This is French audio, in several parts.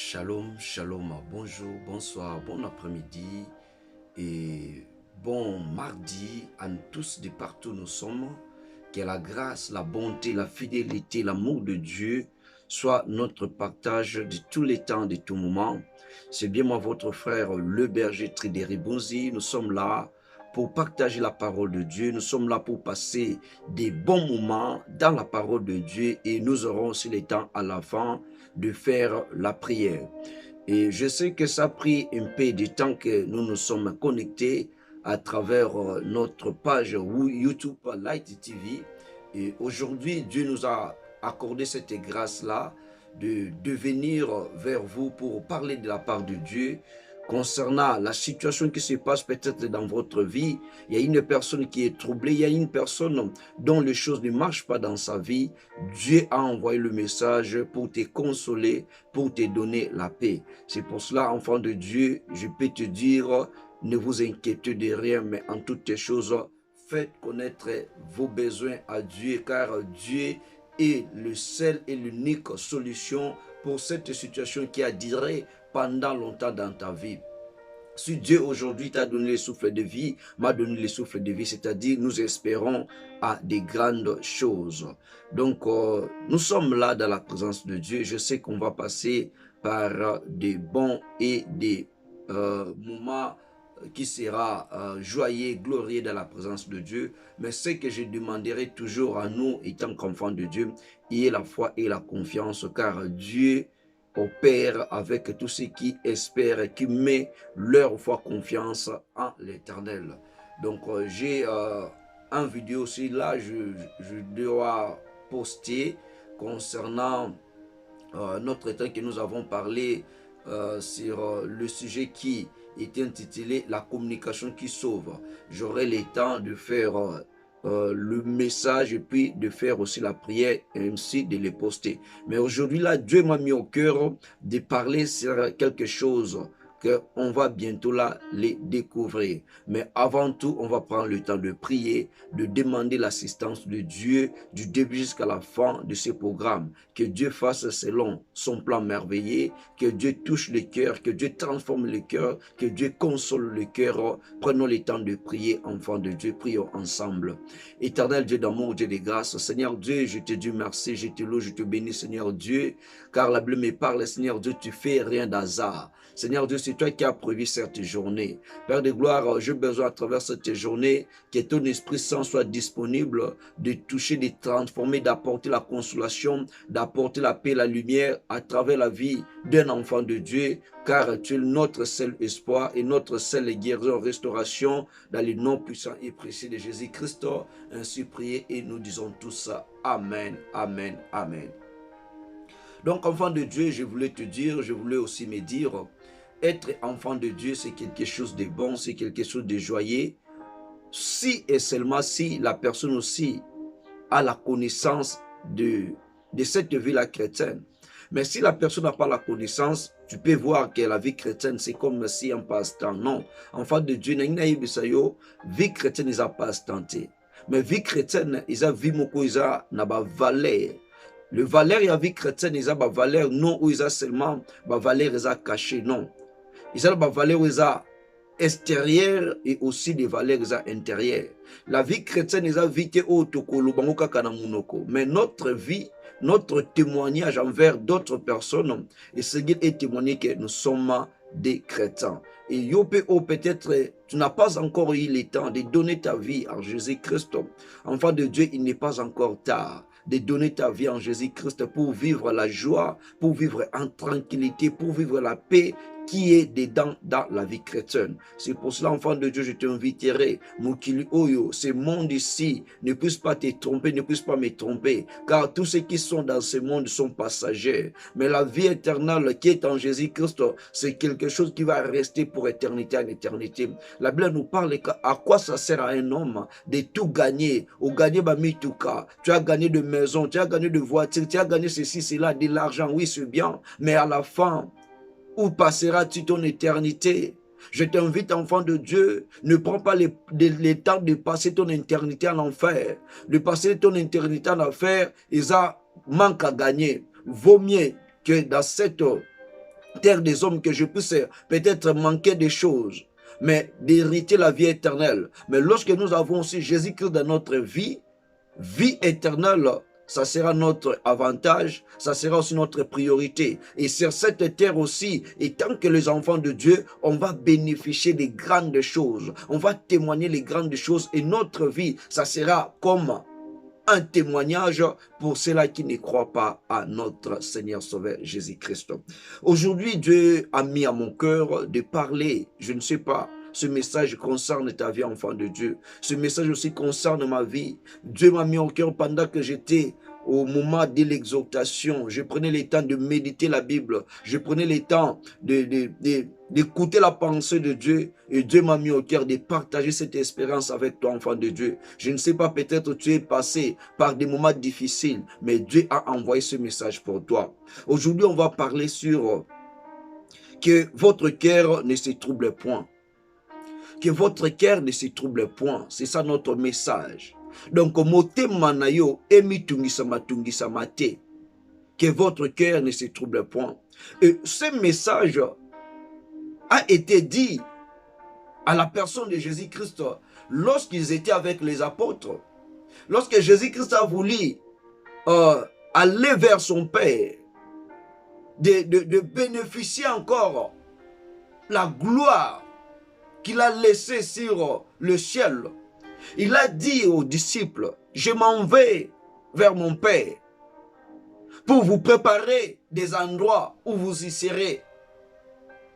Shalom, shalom, bonjour, bonsoir, bon après-midi et bon mardi à nous tous de partout où nous sommes. Que la grâce, la bonté, la fidélité, l'amour de Dieu soit notre partage de tous les temps, de tout moment. C'est bien moi, votre frère, le berger Tridéry Bonzi. Nous sommes là pour partager la parole de Dieu. Nous sommes là pour passer des bons moments dans la parole de Dieu et nous aurons aussi le temps à l'avant de faire la prière. Et je sais que ça a pris un peu de temps que nous nous sommes connectés à travers notre page YouTube Light TV. Et aujourd'hui, Dieu nous a accordé cette grâce-là de venir vers vous pour parler de la part de Dieu concernant la situation qui se passe peut-être dans votre vie. Il y a une personne qui est troublée, il y a une personne dont les choses ne marchent pas dans sa vie. Dieu a envoyé le message pour te consoler, pour te donner la paix. C'est pour cela, enfant de Dieu, je peux te dire, ne vous inquiétez de rien, mais en toutes les choses, faites connaître vos besoins à Dieu, car Dieu est le seul et l'unique solution pour cette situation qui a duré pendant longtemps dans ta vie. Si Dieu aujourd'hui t'a donné le souffle de vie, m'a donné le souffle de vie, c'est-à-dire nous espérons à des grandes choses. Donc, nous sommes là dans la présence de Dieu. Je sais qu'on va passer par des bons et des moments qui sera joyeux, glorieux dans la présence de Dieu. Mais ce que je demanderai toujours à nous, étant qu'enfants de Dieu, y est la foi et la confiance, car Dieu opère avec tous ceux qui espèrent, qui mettent leur foi confiance en l'Éternel. Donc, j'ai une vidéo aussi là, je dois poster concernant notre temps que nous avons parlé sur le sujet qui était intitulé « La communication qui sauve ». J'aurai le temps de faire le message et puis de faire aussi la prière et ainsi de les poster. Mais aujourd'hui là, Dieu m'a mis au cœur de parler sur quelque chose qu'on va bientôt là les découvrir. Mais avant tout, on va prendre le temps de prier, de demander l'assistance de Dieu du début jusqu'à la fin de ce programme. Que Dieu fasse selon son plan merveilleux, que Dieu touche le cœur, que Dieu transforme le cœur, que Dieu console le cœur. Prenons le temps de prier, enfants de Dieu, prions ensemble. Éternel Dieu d'amour, Dieu de grâce, Seigneur Dieu, je te dis merci, je te loue, je te bénis, Seigneur Dieu, car la Bible me parle, Seigneur Dieu, tu fais rien d'hasard. Seigneur Dieu, c'est toi qui as prévu cette journée. Père de gloire, j'ai besoin à travers cette journée que ton Esprit Saint soit disponible, de toucher, de transformer, d'apporter la consolation, d'apporter la paix, la lumière à travers la vie d'un enfant de Dieu, car tu es notre seul espoir et notre seule guérison, restauration dans le nom puissant et précieux de Jésus-Christ. Ainsi prié et nous disons tous ça. Amen, amen, amen. Donc, enfant de Dieu, je voulais te dire, je voulais aussi me dire, être enfant de Dieu, c'est quelque chose de bon, c'est quelque chose de joyeux. Si et seulement si la personne aussi a la connaissance de cette vie-là chrétienne. Mais si la personne n'a pas la connaissance, tu peux voir que la vie chrétienne, c'est comme si un passe-temps. Non. Enfant de Dieu, vie chrétienne, ils n'ont pas passe-temps. Mais vie chrétienne, ils ont vie moko, ils ont valeur. Le valeur et la vie chrétienne, ils ont valeur non où ils ont seulement valeur, ils ont caché, non. Ils ont valeur, ils ont extérieure et aussi des valeurs intérieures. La vie chrétienne est une vie qui est mais notre vie, notre témoignage envers d'autres personnes, et ce qui est témoigné que nous sommes des chrétiens. Et peut-être tu n'as pas encore eu le temps de donner ta vie à Jésus-Christ. Enfant de Dieu, il n'est pas encore tard de donner ta vie en Jésus-Christ pour vivre la joie, pour vivre en tranquillité, pour vivre la paix qui est dedans dans la vie chrétienne. C'est pour cela, enfant de Dieu, je t'inviterai, Mukili Oyo, ce monde ici ne puisse pas te tromper, ne puisse pas me tromper, car tous ceux qui sont dans ce monde sont passagers. Mais la vie éternelle qui est en Jésus-Christ, c'est quelque chose qui va rester pour éternité en éternité. La Bible nous parle à quoi ça sert à un homme de tout gagner. Au gagner, tu as gagné de maison, tu as gagné de voiture, tu as gagné ceci, cela, de l'argent, oui, c'est bien, mais à la fin, où passeras-tu ton éternité? Je t'invite, enfant de Dieu, ne prends pas le temps de passer ton éternité en enfer. De passer ton éternité en enfer, ça manque à gagner. Vaut mieux que dans cette terre des hommes, que je puisse peut-être manquer des choses, mais d'hériter la vie éternelle. Mais lorsque nous avons aussi Jésus-Christ dans notre vie, vie éternelle, ça sera notre avantage, ça sera aussi notre priorité. Et sur cette terre aussi, et tant que les enfants de Dieu, on va bénéficier des grandes choses. On va témoigner les grandes choses et notre vie, ça sera comme un témoignage pour ceux-là qui ne croient pas à notre Seigneur Sauveur Jésus-Christ. Aujourd'hui, Dieu a mis à mon cœur de parler, je ne sais pas, ce message concerne ta vie, enfant de Dieu. Ce message aussi concerne ma vie. Dieu m'a mis au cœur pendant que j'étais au moment de l'exhortation. Je prenais le temps de méditer la Bible. Je prenais le temps d'écouter la pensée de Dieu. Et Dieu m'a mis au cœur de partager cette expérience avec toi, enfant de Dieu. Je ne sais pas, peut-être tu es passé par des moments difficiles, mais Dieu a envoyé ce message pour toi. Aujourd'hui, on va parler sur que votre cœur ne se trouble point. Que votre cœur ne se trouble point. C'est ça notre message. Donc, motema na yo emitungisa te. Que votre cœur ne se trouble point. Et ce message a été dit à la personne de Jésus-Christ lorsqu'ils étaient avec les apôtres. Lorsque Jésus-Christ a voulu aller vers son Père, de bénéficier encore la gloire qu'il a laissée sur le ciel, il a dit aux disciples, je m'en vais vers mon Père pour vous préparer des endroits où vous y serez.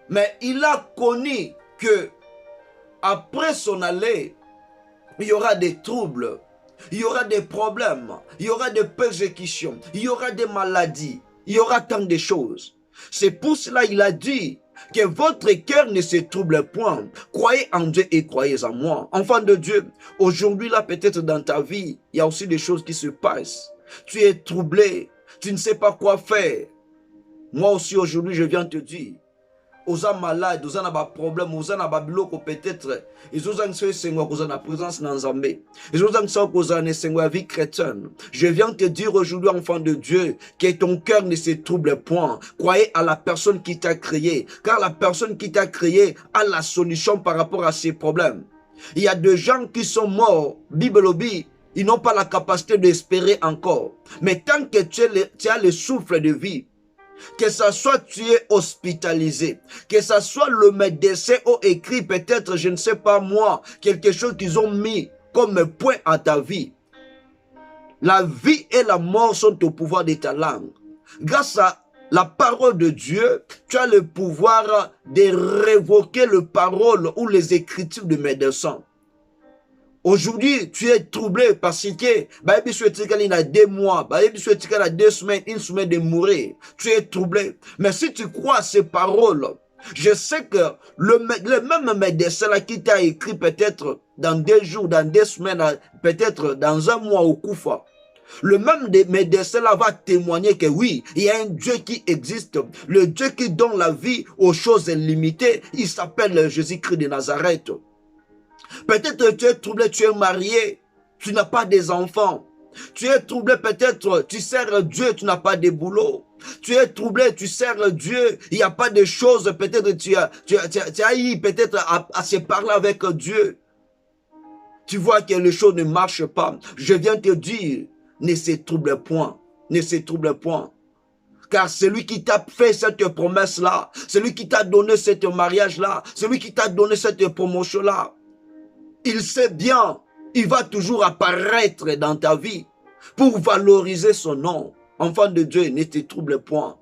Mais il a connu que après son aller, il y aura des troubles, il y aura des problèmes, il y aura des persécutions, il y aura des maladies, il y aura tant de choses. C'est pour cela qu'il a dit que votre cœur ne se trouble point. Croyez en Dieu et croyez en moi. Enfant de Dieu, aujourd'hui là, peut-être dans ta vie, il y a aussi des choses qui se passent. Tu es troublé, tu ne sais pas quoi faire. Moi aussi aujourd'hui, je viens te dire, aux malades, aux problèmes, aux biloko peut-être, ils ont la présence dans Zambé. Ils ont la vie chrétienne. Je viens te dire aujourd'hui, enfant de Dieu, que ton cœur ne se trouble point. Croyez à la personne qui t'a créé, car la personne qui t'a créé a la solution par rapport à ces problèmes. Il y a des gens qui sont morts, Bible obi, ils n'ont pas la capacité d'espérer encore. Mais tant que tu as le souffle de vie, que ça soit tu es hospitalisé, que ça soit le médecin ou écrit peut-être, je ne sais pas moi, quelque chose qu'ils ont mis comme point à ta vie. La vie et la mort sont au pouvoir de ta langue. Grâce à la parole de Dieu, tu as le pouvoir de révoquer les paroles ou les écritures de médecins. Aujourd'hui, tu es troublé parce que il a 2 mois, il a 2 semaines, 1 semaine de mourir. Tu es troublé. Mais si tu crois à ces paroles, je sais que le même médecin là qui t'a écrit peut-être dans 2 jours, dans 2 semaines, peut-être dans 1 mois au Koufa, le même médecin là va témoigner que oui, il y a un Dieu qui existe, le Dieu qui donne la vie aux choses limitées. Il s'appelle Jésus-Christ de Nazareth. Peut-être tu es troublé, tu es marié, tu n'as pas des enfants. Tu es troublé, peut-être tu sers Dieu, tu n'as pas de boulot. Tu es troublé, tu sers Dieu, il n'y a pas de choses, peut-être tu as eu peut-être à se parler avec Dieu. Tu vois que les choses ne marchent pas. Je viens te dire, ne se trouble point, ne se trouble point. Car celui qui t'a fait cette promesse-là, celui qui t'a donné ce mariage-là, celui qui t'a donné cette promotion-là, il sait bien, il va toujours apparaître dans ta vie pour valoriser son nom. Enfant de Dieu, ne te trouble point.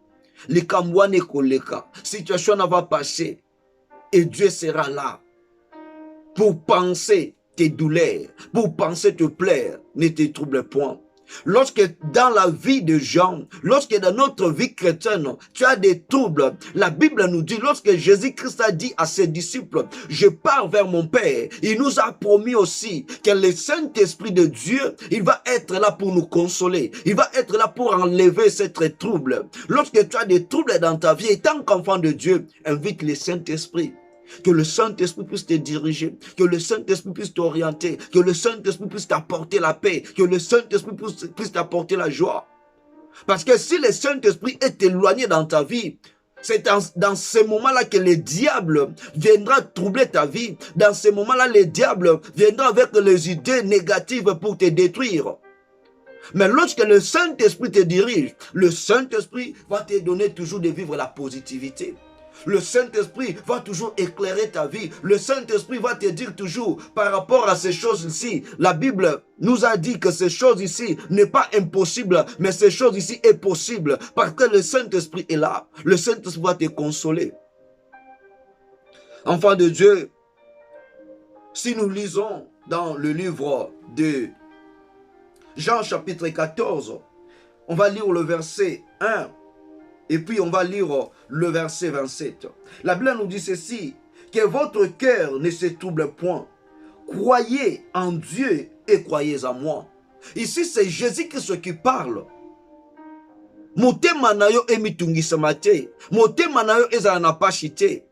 Les kamwane koleka, situation va passer et Dieu sera là pour penser tes douleurs, pour penser te plaire. Ne te trouble point. Lorsque dans la vie de gens, lorsque dans notre vie chrétienne, tu as des troubles, la Bible nous dit, lorsque Jésus-Christ a dit à ses disciples, je pars vers mon Père, il nous a promis aussi que le Saint-Esprit de Dieu, il va être là pour nous consoler, il va être là pour enlever ces troubles. Lorsque tu as des troubles dans ta vie, et tant qu'enfant de Dieu, invite le Saint-Esprit. Que le Saint-Esprit puisse te diriger, que le Saint-Esprit puisse t'orienter, que le Saint-Esprit puisse t'apporter la paix, que le Saint-Esprit puisse t'apporter la joie. Parce que si le Saint-Esprit est éloigné dans ta vie, C'est dans ces moments-là que le diable viendra troubler ta vie. Dans ces moments-là, le diable viendra avec les idées négatives pour te détruire. Mais lorsque le Saint-Esprit te dirige, le Saint-Esprit va te donner toujours de vivre la positivité. Le Saint-Esprit va toujours éclairer ta vie. Le Saint-Esprit va te dire toujours par rapport à ces choses ici. La Bible nous a dit que ces choses ici n'est pas impossible, mais ces choses ici est possible parce que le Saint-Esprit est là. Le Saint-Esprit va te consoler. Enfant de Dieu, si nous lisons dans le livre de Jean chapitre 14, on va lire le verset 1. Et puis on va lire le verset 27. La Bible nous dit ceci, que votre cœur ne se trouble point. Croyez en Dieu et croyez en moi. Ici c'est Jésus-Christ qui parle. Motema na yo emitungisama te. Motema na yo ezala na pashi te.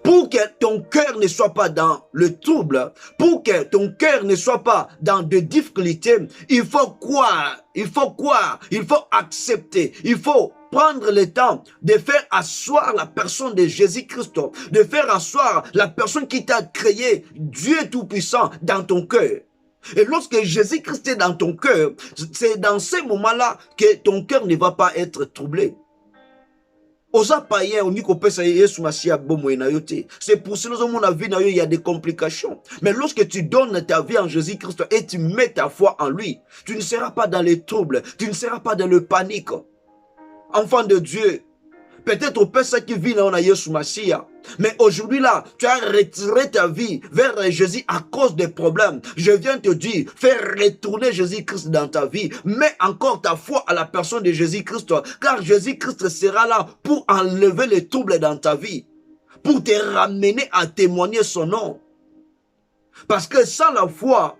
Pour que ton cœur ne soit pas dans le trouble, pour que ton cœur ne soit pas dans des difficultés, il faut croire, il faut accepter, il faut prendre le temps de faire asseoir la personne de Jésus-Christ, de faire asseoir la personne qui t'a créé, Dieu Tout-Puissant, dans ton cœur. Et lorsque Jésus-Christ est dans ton cœur, c'est dans ces moments-là que ton cœur ne va pas être troublé. C'est pour cela que il y a des complications. Mais lorsque tu donnes ta vie en Jésus-Christ et tu mets ta foi en lui, tu ne seras pas dans les troubles, tu ne seras pas dans le panique. Enfant de Dieu, peut-être au personne qui vit là, on a Yesu Mashiach. Mais aujourd'hui là, tu as retiré ta vie vers Jésus à cause des problèmes. Je viens te dire, fais retourner Jésus-Christ dans ta vie. Mets encore ta foi à la personne de Jésus-Christ. Car Jésus-Christ sera là pour enlever les troubles dans ta vie. Pour te ramener à témoigner son nom. Parce que sans la foi,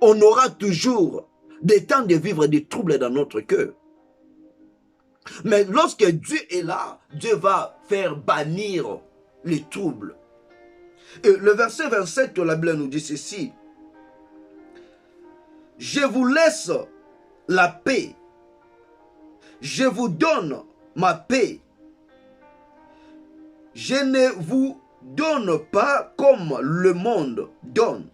on aura toujours des temps de vivre des troubles dans notre cœur. Mais lorsque Dieu est là, Dieu va faire bannir les troubles. Et le verset 27 de la Bible nous dit ceci. Je vous laisse la paix. Je vous donne ma paix. Je ne vous donne pas comme le monde donne.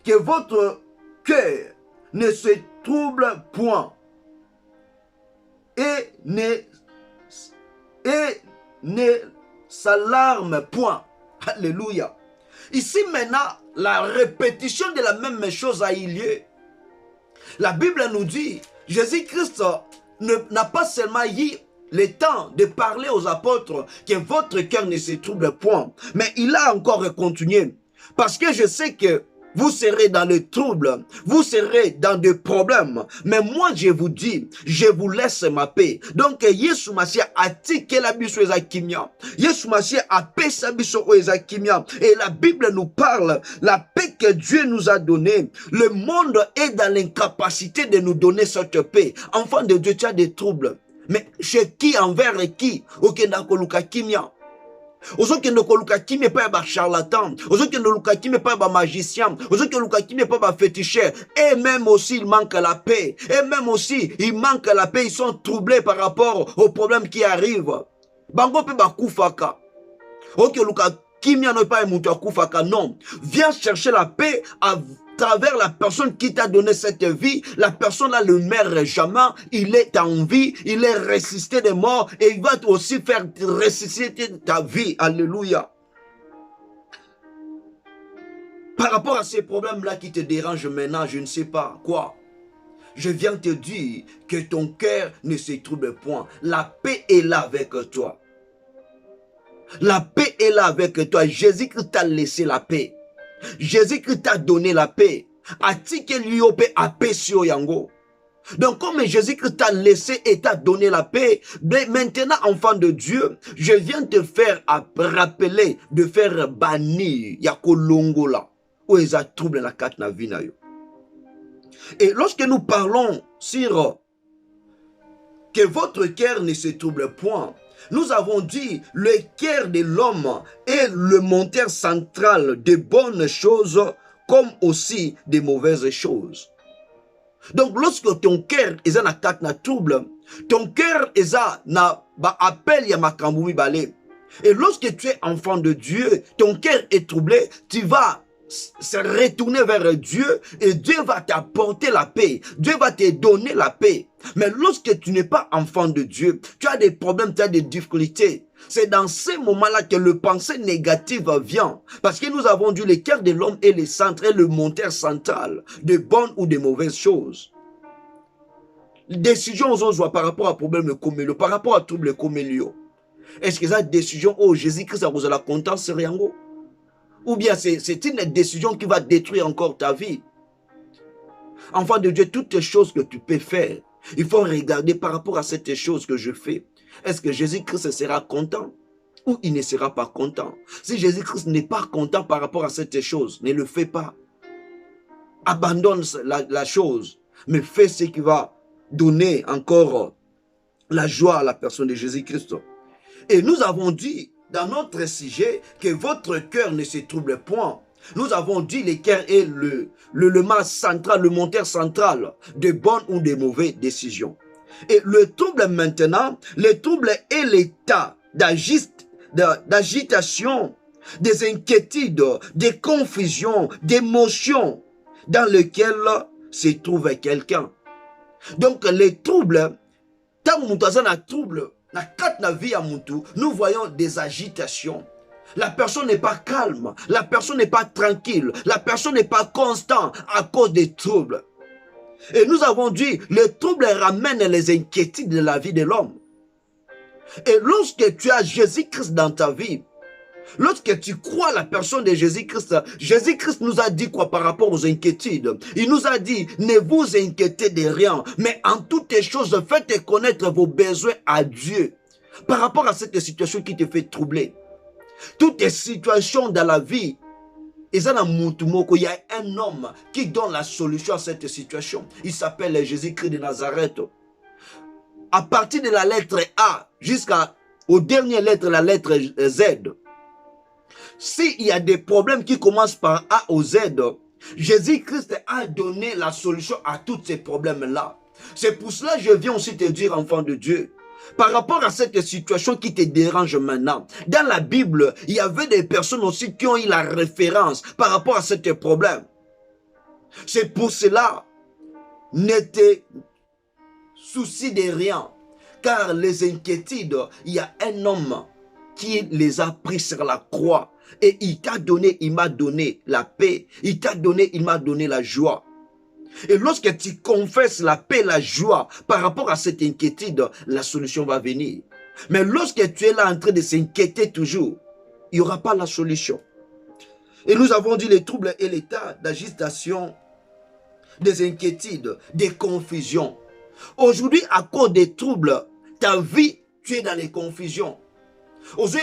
Que votre cœur ne se trouble point. Et ne s'alarme point. Alléluia. Ici maintenant, la répétition de la même chose a eu lieu. La Bible nous dit, Jésus-Christ n'a pas seulement eu le temps de parler aux apôtres que votre cœur ne se trouble point, mais il a encore continué. Parce que je sais que vous serez dans le trouble, vous serez dans des problèmes. Mais moi, je vous dis, je vous laisse ma paix. Donc, Yesu Mashiach a tiqué la biso ezakimia. Yesu Mashiach a paix sa biso ezakimia. Et la Bible nous parle, la paix que Dieu nous a donnée. Le monde est dans l'incapacité de nous donner cette paix. Enfant de Dieu, tu as des troubles. Mais chez qui, envers qui? Ok, nakoluka kimia. Aujourd'hui, ne koluka kimi pas ba charlatan. Aujourd'hui, ne koluka kimi pas ba magicien. Aujourd'hui, ne koluka kimi pas ba féticheur. Et même aussi, il manque la paix. Et même aussi, il manque la paix. Ils sont troublés par rapport aux problèmes qui arrivent. Bango pe ba kufaka. Ok, koluka kimi n'a pas mutu kufaka. Non. Viens chercher la paix à travers la personne qui t'a donné cette vie. La personne là ne meurt jamais, il est en vie, il est ressuscité des morts et il va aussi faire ressusciter ta vie. Alléluia. Par rapport à ces problèmes là qui te dérangent maintenant, je ne sais pas quoi. Je viens te dire que ton cœur ne se trouble point. La paix est là avec toi. La paix est là avec toi. Jésus-Christ t'a laissé la paix. Jésus-Christ t'a donné la paix. Donc comme Jésus-Christ t'a laissé et t'a donné la paix, maintenant enfant de Dieu, je viens te faire rappeler, de faire bannir Yakolongola où ils a troublé la carte na vie na yo. Et lorsque nous parlons sur que votre cœur ne se trouble point, nous avons dit le cœur de l'homme est le moteur central des bonnes choses comme aussi des mauvaises choses. Donc lorsque ton cœur est en attaque na trouble, Ton cœur na ba appel ya makambo mibale. Et lorsque tu es enfant de Dieu, ton cœur est troublé, tu vas se retourner vers Dieu et Dieu va t'apporter la paix. Dieu va te donner la paix. Mais lorsque tu n'es pas enfant de Dieu, tu as des problèmes, tu as des difficultés. C'est dans ces moments-là que le pensée négative vient. Parce que nous avons dit le cœur de l'homme est le centre, est le moteur central de bonnes ou de mauvaises choses. Décision aux par rapport à problème comme le, par rapport à trouble comme le. Est-ce que cette décision, oh Jésus-Christ, vous la content, c'est rien? Ou bien c'est une décision qui va détruire encore ta vie? Enfant de Dieu, toutes les choses que tu peux faire, il faut regarder par rapport à cette chose que je fais. Est-ce que Jésus-Christ sera content ou il ne sera pas content? Si Jésus-Christ n'est pas content par rapport à cette chose, ne le fais pas. Abandonne la chose, mais fais ce qui va donner encore la joie à la personne de Jésus-Christ. Et nous avons dit dans notre sujet que votre cœur ne se trouble point. Nous avons dit le cœur est le mas central, le moteur central de bonnes ou de mauvaises décisions. Et le trouble maintenant, le trouble est l'état d'agitation, des inquiétudes, des confusions, d'émotions dans lequel se trouve quelqu'un. Donc les troubles, tant que nous avons un trouble, nous voyons des agitations. La personne n'est pas calme, la personne n'est pas tranquille, la personne n'est pas constante à cause des troubles. Et nous avons dit, les troubles ramènent les inquiétudes de la vie de l'homme. Et lorsque tu as Jésus-Christ dans ta vie, lorsque tu crois à la personne de Jésus-Christ, Jésus-Christ nous a dit quoi par rapport aux inquiétudes? Il nous a dit, ne vous inquiétez de rien, mais en toutes les choses, faites connaître vos besoins à Dieu. Par rapport à cette situation qui te fait troubler. Toutes les situations dans la vie, il y a un homme qui donne la solution à cette situation. Il s'appelle Jésus-Christ de Nazareth. À partir de la lettre A jusqu'aux dernières lettres, la lettre Z, s'il y a des problèmes qui commencent par A ou Z, Jésus-Christ a donné la solution à tous ces problèmes-là. C'est pour cela que je viens aussi te dire, enfant de Dieu, par rapport à cette situation qui te dérange maintenant, dans la Bible, il y avait des personnes aussi qui ont eu la référence par rapport à ce problème. C'est pour cela, ne te soucie de rien, car les inquiétudes, il y a un homme qui les a pris sur la croix. Et il t'a donné, il m'a donné la paix. Il t'a donné, il m'a donné la joie. Et lorsque tu confesses la paix, la joie, par rapport à cette inquiétude, la solution va venir. Mais lorsque tu es là en train de s'inquiéter toujours, il n'y aura pas la solution. Et nous avons dit les troubles et l'état d'agitation, des inquiétudes, des confusions. Aujourd'hui, à cause des troubles, ta vie, tu es dans les confusions. Aujourd'hui,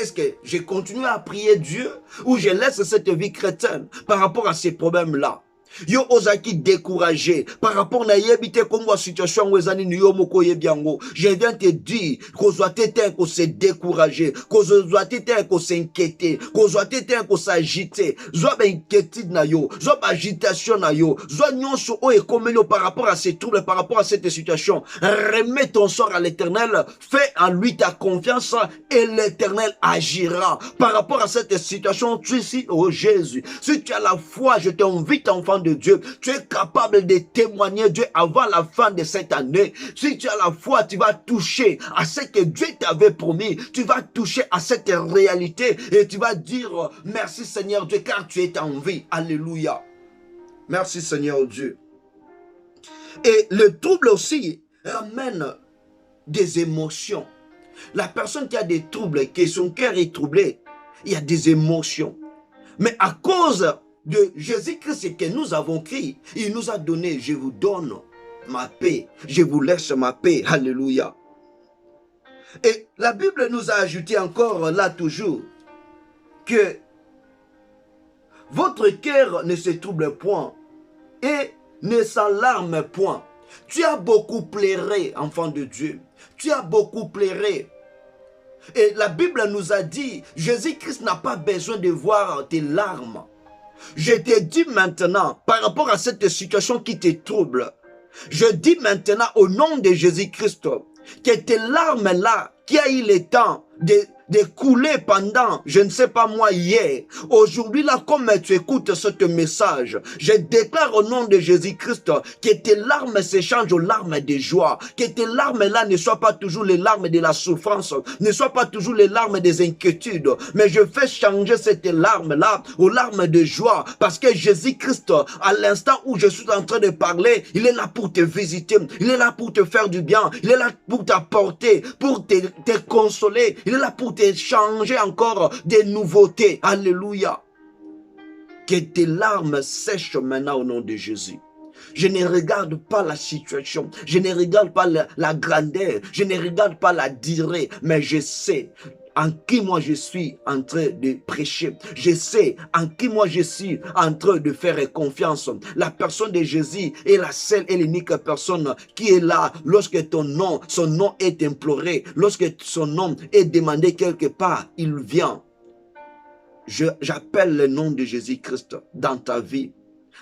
est-ce que je continue à prier Dieu ou je laisse cette vie chrétienne par rapport à ces problèmes-là? Yo ozaki découragé par rapport à la situation où je viens te dire qu'on doit être se décourager, qu'on doit être s'inquiéter, qu'on doit être s'agiter, soit inquiétude na yo, soit agitation na yo, soit nyonso o ekomeli par rapport à ces troubles, par rapport à cette situation. Remets ton sort à l'Éternel, fais en lui ta confiance et l'Éternel agira. Par rapport à cette situation, tu es ici, oh Jésus, si tu as la foi, je t'invite, enfant de Dieu, tu es capable de témoigner Dieu avant la fin de cette année. Si tu as la foi, tu vas toucher à ce que Dieu t'avait promis. Tu vas toucher à cette réalité et tu vas dire merci Seigneur Dieu car tu es en vie. Alléluia. Merci Seigneur Dieu. Et le trouble aussi ramène des émotions. La personne qui a des troubles, que son cœur est troublé, il y a des émotions. Mais à cause de Jésus-Christ que nous avons crié, il nous a donné, je vous donne ma paix, je vous laisse ma paix, alléluia. Et la Bible nous a ajouté encore là toujours que votre cœur ne se trouble point et ne s'alarme point. Tu as beaucoup pleuré, enfant de Dieu, tu as beaucoup pleuré. Et la Bible nous a dit, Jésus-Christ n'a pas besoin de voir tes larmes. Je te dis maintenant, par rapport à cette situation qui te trouble, Je dis maintenant au nom de Jésus-Christ que tes larmes-là, qui a eu le temps de couler pendant, je ne sais pas moi, hier. Aujourd'hui, là, comme tu écoutes ce message, je déclare au nom de Jésus-Christ que tes larmes s'échangent aux larmes de joie. Que tes larmes-là ne soient pas toujours les larmes de la souffrance, ne soient pas toujours les larmes des inquiétudes. Mais je fais changer cette larme-là aux larmes de joie. Parce que Jésus-Christ, à l'instant où je suis en train de parler, il est là pour te visiter. Il est là pour te faire du bien. Il est là pour t'apporter, pour te consoler. Il est là pour te changer encore des nouveautés. Alléluia. Que tes larmes sèchent maintenant au nom de Jésus. Je ne regarde pas la situation, je ne regarde pas la grandeur, je ne regarde pas la durée, mais je sais en qui moi je suis en train de prêcher. Je sais en qui moi je suis en train de faire confiance. La personne de Jésus est la seule et l'unique personne qui est là lorsque son nom est imploré, lorsque son nom est demandé quelque part, il vient. J'appelle le nom de Jésus-Christ dans ta vie,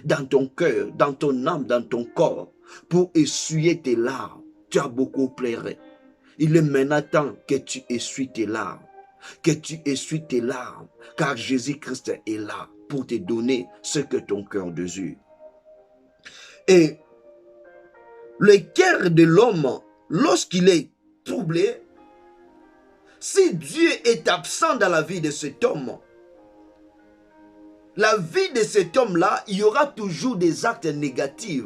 dans ton cœur, dans ton âme, dans ton corps, pour essuyer tes larmes. Tu as beaucoup pleuré. Il est maintenant temps que tu essuies tes larmes, que tu essuies tes larmes, car Jésus-Christ est là pour te donner ce que ton cœur désire. Et le cœur de l'homme, lorsqu'il est troublé, si Dieu est absent dans la vie de cet homme, la vie de cet homme-là, il y aura toujours des actes négatifs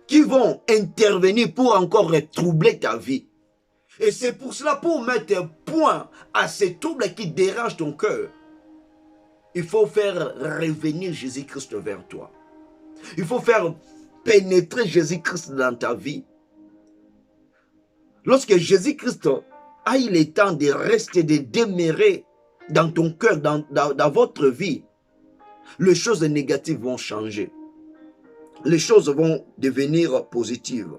qui vont intervenir pour encore troubler ta vie. Et c'est pour cela, pour mettre un point à ces troubles qui dérangent ton cœur, il faut faire revenir Jésus-Christ vers toi. Il faut faire pénétrer Jésus-Christ dans ta vie. Lorsque Jésus-Christ a eu le temps de rester, de demeurer dans ton cœur, dans votre vie, les choses négatives vont changer. Les choses vont devenir positives.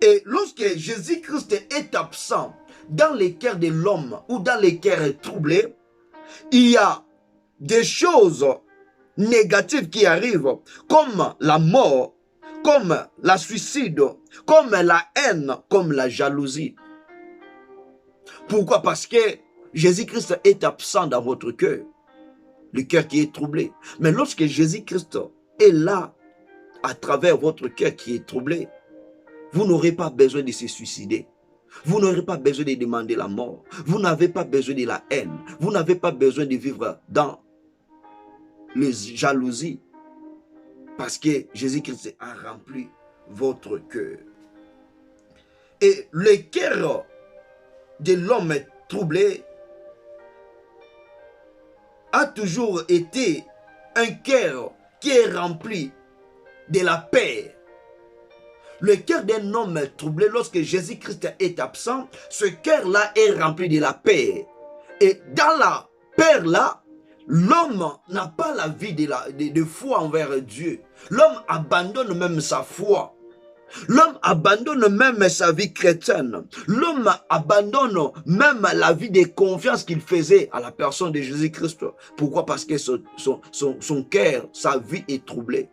Et lorsque Jésus-Christ est absent dans les cœurs de l'homme ou dans les cœurs troublés, il y a des choses négatives qui arrivent, comme la mort, comme la suicide, comme la haine, comme la jalousie. Pourquoi? Parce que Jésus-Christ est absent dans votre cœur. Le cœur qui est troublé. Mais lorsque Jésus-Christ est là, à travers votre cœur qui est troublé, vous n'aurez pas besoin de se suicider. Vous n'aurez pas besoin de demander la mort. Vous n'avez pas besoin de la haine. Vous n'avez pas besoin de vivre dans les jalousies. Parce que Jésus-Christ a rempli votre cœur. Et le cœur de l'homme troublé a toujours été un cœur qui est rempli de la paix. Le cœur d'un homme troublé, lorsque Jésus-Christ est absent, ce cœur-là est rempli de la paix. Et dans la paix-là, l'homme n'a pas la vie de foi envers Dieu. L'homme abandonne même sa foi. L'homme abandonne même sa vie chrétienne. L'homme abandonne même la vie de confiance qu'il faisait à la personne de Jésus-Christ. Pourquoi? Parce que son cœur, sa vie est troublée.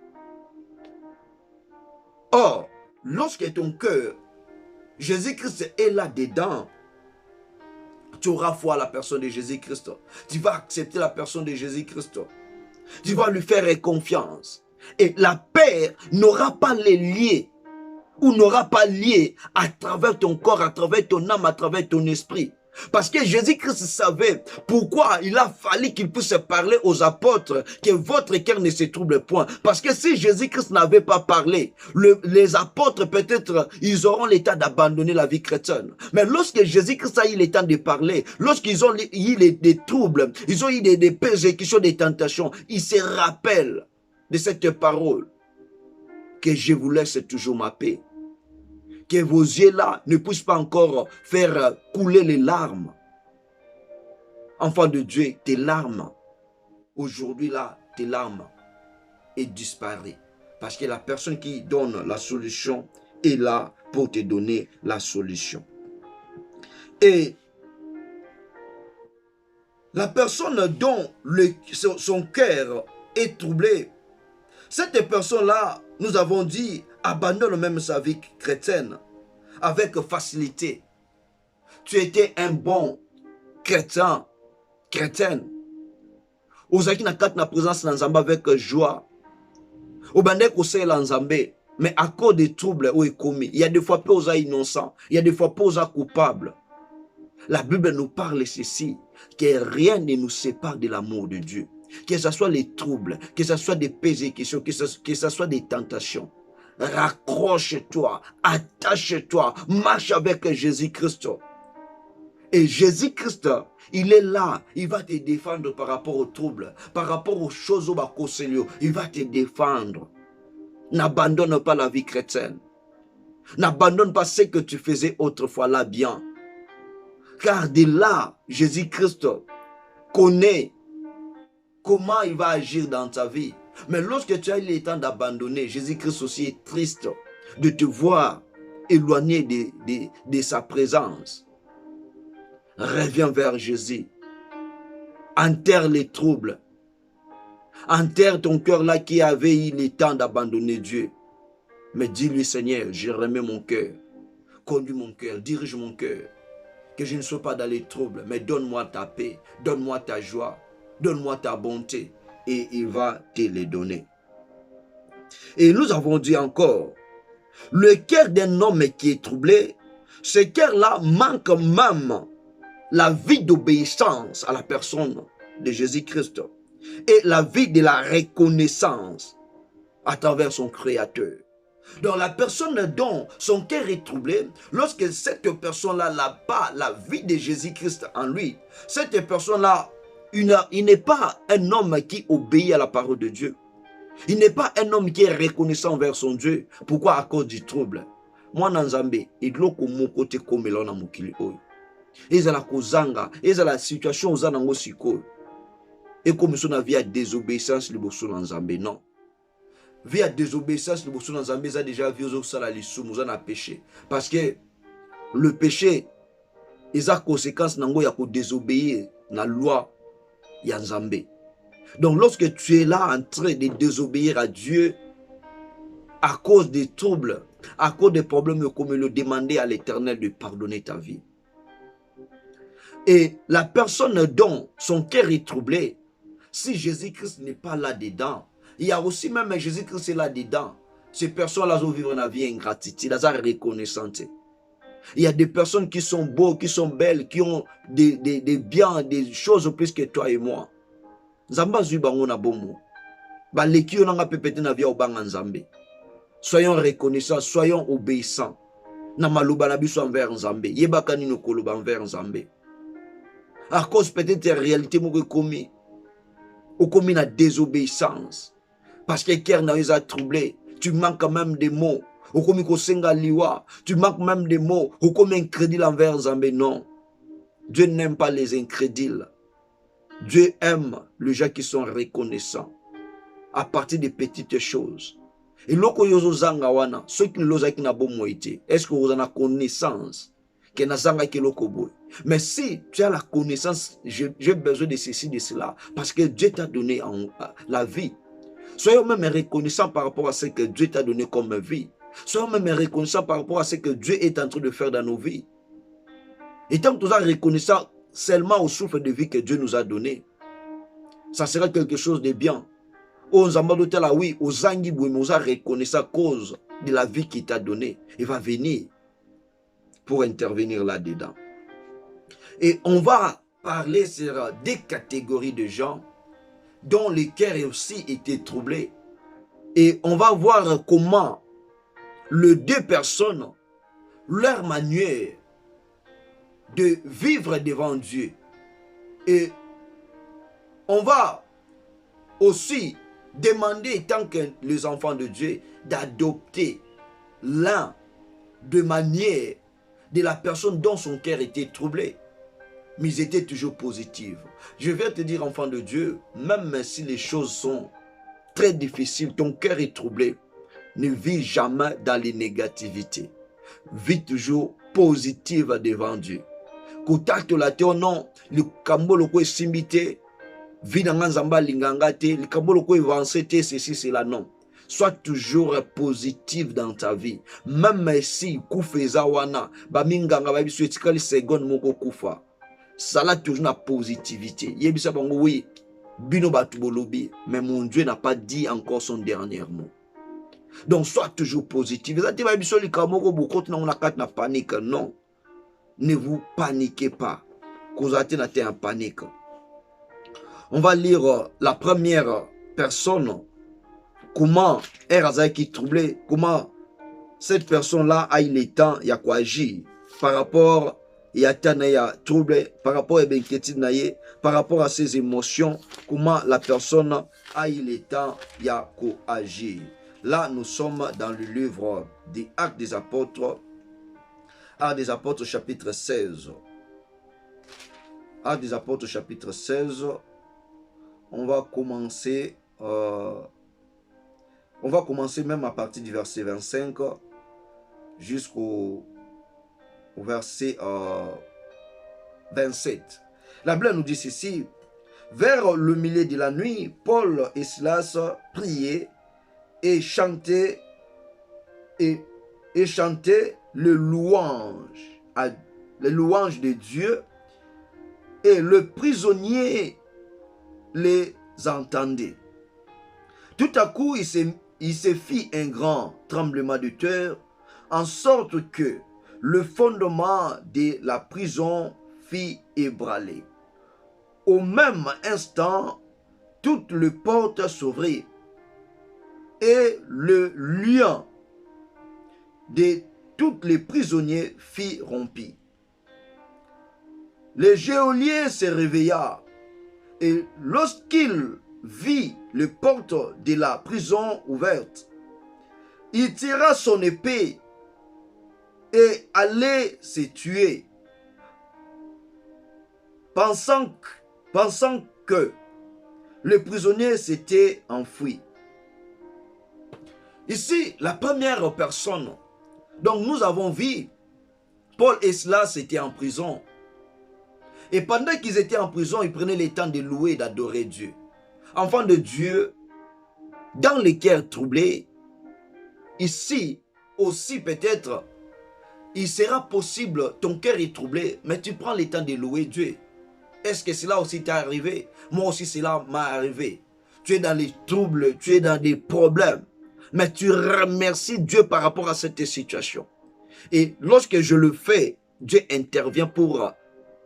Or, lorsque ton cœur, Jésus-Christ est là-dedans, tu auras foi à la personne de Jésus-Christ. Tu vas accepter la personne de Jésus-Christ. Tu vas lui faire confiance. Et la paix n'aura pas les liens ou n'aura pas lié à travers ton corps, à travers ton âme, à travers ton esprit. Parce que Jésus-Christ savait pourquoi il a fallu qu'il puisse parler aux apôtres que votre cœur ne se trouble point. Parce que si Jésus-Christ n'avait pas parlé, les apôtres peut-être ils auront l'état d'abandonner la vie chrétienne. Mais lorsque Jésus-Christ a eu le temps de parler, lorsqu'ils ont eu des troubles, ils ont eu des persécutions, des tentations, ils se rappellent de cette parole que je vous laisse toujours ma paix. Que vos yeux-là ne puissent pas encore faire couler les larmes. Enfant de Dieu, tes larmes, aujourd'hui là, tes larmes est disparu. Parce que la personne qui donne la solution est là pour te donner la solution. Et la personne dont son cœur est troublé, cette personne-là nous avons dit, abandonne même sa vie chrétienne avec facilité. Tu étais un bon chrétien, chrétienne. Ozaki na kati na présence na Nzambe avec joie. Obande kosela Nzambe, mais à cause des troubles où est commis, il y a des fois peu aux innocents, il y a des fois peu aux coupables. La Bible nous parle ceci, que rien ne nous sépare de l'amour de Dieu. Que ce soit les troubles, que ce soit des persécutions, que ce soit des tentations. Raccroche-toi, attache-toi, marche avec Jésus-Christ. Et Jésus-Christ, il est là, il va te défendre par rapport aux troubles, par rapport aux choses au bakoselio, il va te défendre. N'abandonne pas la vie chrétienne. N'abandonne pas ce que tu faisais autrefois là bien. Car de là, Jésus-Christ connaît comment il va agir dans ta vie. Mais lorsque tu as eu le temps d'abandonner, Jésus-Christ aussi est triste de te voir éloigné de sa présence. Reviens vers Jésus. Enterre les troubles. Enterre ton cœur là qui avait eu le temps d'abandonner Dieu. Mais dis-lui, Seigneur, je remets mon cœur. Conduis mon cœur, dirige mon cœur. Que je ne sois pas dans les troubles, mais donne-moi ta paix, donne-moi ta joie, donne-moi ta bonté. Et il va te les donner. Et nous avons dit encore, le cœur d'un homme qui est troublé, ce cœur-là manque même la vie d'obéissance à la personne de Jésus-Christ et la vie de la reconnaissance à travers son Créateur. Donc la personne dont son cœur est troublé, lorsque cette personne-là n'a pas la vie de Jésus-Christ en lui, cette personne-là, il n'est pas un homme qui obéit à la parole de Dieu. Il n'est pas un homme qui est reconnaissant envers son Dieu. Pourquoi? À cause du trouble. Moi, Nanzambe, il doit comme côté comme l'on a mukili oyo. Et la kozanga, et la situation aux anango siko. Et comme son vie à désobéissance, le bosso Nanzambe, non. Vie à désobéissance, le bosso Nanzambe, ça déjà vu aux sala les sous, nous en a péché. Parce que le péché, il a conséquence nango ya ko désobéir na loi ya Nzambe. Donc lorsque tu es là en train de désobéir à Dieu, à cause des troubles, à cause des problèmes, comme le demander à l'Éternel de pardonner ta vie. Et la personne dont son cœur est troublé, si Jésus-Christ n'est pas là-dedans, il y a aussi même Jésus-Christ est là-dedans. Ces personnes-là vont vivre une vie ingratitude, elles sont reconnaissantes. Il y a des personnes qui sont beaux, qui sont belles, qui ont des biens, des choses plus que toi et moi. Nzamba zui bango na bomo. Ba leki on nga pepete na via obanga Nzambe. Soyons reconnaissants, soyons obéissants. Na maluba na biso envers Nzambe. Yebaka ni no koloba envers Nzambe. À cause peut-être de la réalité moko commis. Ou commis na désobéissance. Parce que cœur na les a troublé. Tu manques même des mots. Ou commis ko senga liwa. Tu manques même des mots. Ou commis incrédule envers Nzambe. Non. Dieu n'aime pas les incrédules. Dieu aime les gens qui sont reconnaissants à partir des petites choses. Et loko yozo zanga wana, ceux qui n'osent pas na bomoité, est-ce que vous en avez connaissance que na zanga ki loko boy? Mais si tu as la connaissance, j'ai besoin de ceci, de cela, parce que Dieu t'a donné la vie. Soyons même reconnaissants par rapport à ce que Dieu t'a donné comme vie. Soyons même reconnaissants par rapport à ce que Dieu est en train de faire dans nos vies. Et tant que tu es reconnaissant seulement au souffle de vie que Dieu nous a donné, ça sera quelque chose de bien. Oh, Nzambadotela, oui, aux Zangi Bouimouza reconnaissant cause de la vie qu'il t'a donnée. Il va venir pour intervenir là-dedans. Et on va parler sur des catégories de gens dont le cœur aussi été troublé. Et on va voir comment les deux personnes, leur manière de vivre devant Dieu. Et on va aussi demander, tant que les enfants de Dieu, d'adopter l'un de manière de la personne dont son cœur était troublé. Mais ils étaient toujours positifs. Je vais te dire, enfant de Dieu, même si les choses sont très difficiles, ton cœur est troublé, ne vis jamais dans les négativités. Vis toujours positive devant Dieu. Kotato la te non, le kambolo ko simbite, vie dans Nzamba linganga te, le kambolo ko avancé te, ceci, cela, non. Sois toujours positif dans ta vie. Même si kufeza wana, ba minganga ba biso etikali seconde moko kufa. Sala toujours na positivité. Yebisa bango oui, bino batu bolobi, mais mon Dieu n'a pas dit encore son dernier mot. Donc sois toujours positif. Ezati ba biso likamoko bokoto na kat na panique, non. Ne vous paniquez pas. Kozati na te en panique. On va lire la première personne. Comment Erazai qui troublé, comment cette personne-là a eu le temps, il y a quoi agir par rapport à troublé, par rapport à l'inquiétude, par rapport à ses émotions, comment la personne a eu le temps, il y a quoi agir. Là, nous sommes dans le livre des Actes des Apôtres, Actes des Apôtres chapitre 16. Actes des Apôtres chapitre 16, on va commencer même à partir du verset 25 jusqu'au verset 27. La Bible nous dit ceci: vers le milieu de la nuit, Paul et Silas priaient et chantaient le louange de Dieu, et le prisonnier les entendait. Tout à coup, il se fit un grand tremblement de terre, en sorte que le fondement de la prison fit ébranler. Au même instant, toutes les portes s'ouvrirent et le lien de tous les prisonniers fit rompre. Le geôlier se réveilla et lorsqu'il vit les portes de la prison ouvertes, il tira son épée et allait se tuer, pensant que le prisonnier s'était enfui. Ici, la première personne, donc nous avons vu, Paul et Silas étaient en prison. Et pendant qu'ils étaient en prison, ils prenaient le temps de louer et d'adorer Dieu. Enfants de Dieu, dans les cœurs troublés, ici aussi peut-être, il sera possible, ton cœur est troublé, mais tu prends le temps de louer Dieu. Est-ce que cela aussi t'est arrivé? Moi aussi cela m'est arrivé. Tu es dans les troubles, tu es dans des problèmes, mais tu remercies Dieu par rapport à cette situation. Et lorsque je le fais, Dieu intervient pour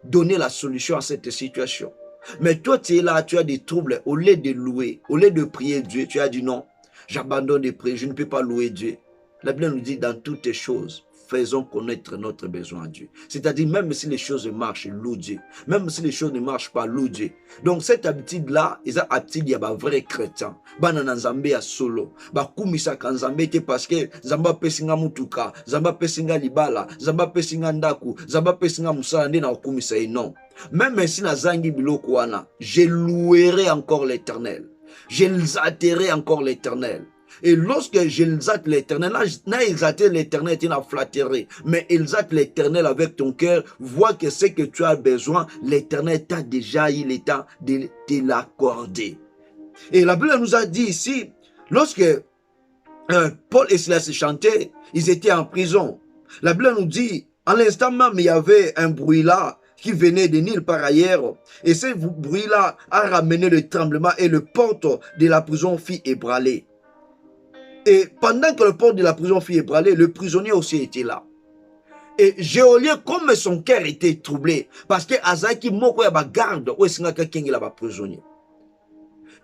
donner la solution à cette situation. Mais toi, tu es là, tu as des troubles. Au lieu de louer, au lieu de prier Dieu, tu as dit non, j'abandonne de prier, je ne peux pas louer Dieu. La Bible nous dit dans toutes les choses, faisons connaître notre besoin à Dieu. C'est-à-dire, même si les choses marchent, loue Dieu. Même si les choses ne marchent pas, loue Dieu. Donc, cette habitude-là, c'est une habitude, il y a un vrai chrétien. Banana Nzambe ya solo. Kumisa kanzambe te parce que Zamba pesinga mutuka, Zamba pesinga libala, Zamba pesinga ndaku, Zamba pesinga musala nde na kumisa non. Même si na zangi biloko wana, je louerai encore l'Éternel. Je exalterai encore l'Éternel. Et lorsque j'exalte l'Éternel, n'a exalté l'Éternel, tu n'as flatterai, mais exalte l'Éternel avec ton cœur, vois que ce que tu as besoin, l'Éternel t'a déjà eu le temps de te l'accorder. Et la Bible nous a dit ici, lorsque Paul et Silas chantaient, ils étaient en prison. La Bible nous dit, à l'instant même, il y avait un bruit là, qui venait de nulle part ailleurs. Et ce bruit-là a ramené le tremblement et le porte de la prison fit ébranler. Et pendant que le porte de la prison fit ébranler, le prisonnier aussi était là. Et geôlier, comme son cœur était troublé, parce que Azaki moko ya ba garde, ou est-ce que quelqu'un là prisonnier.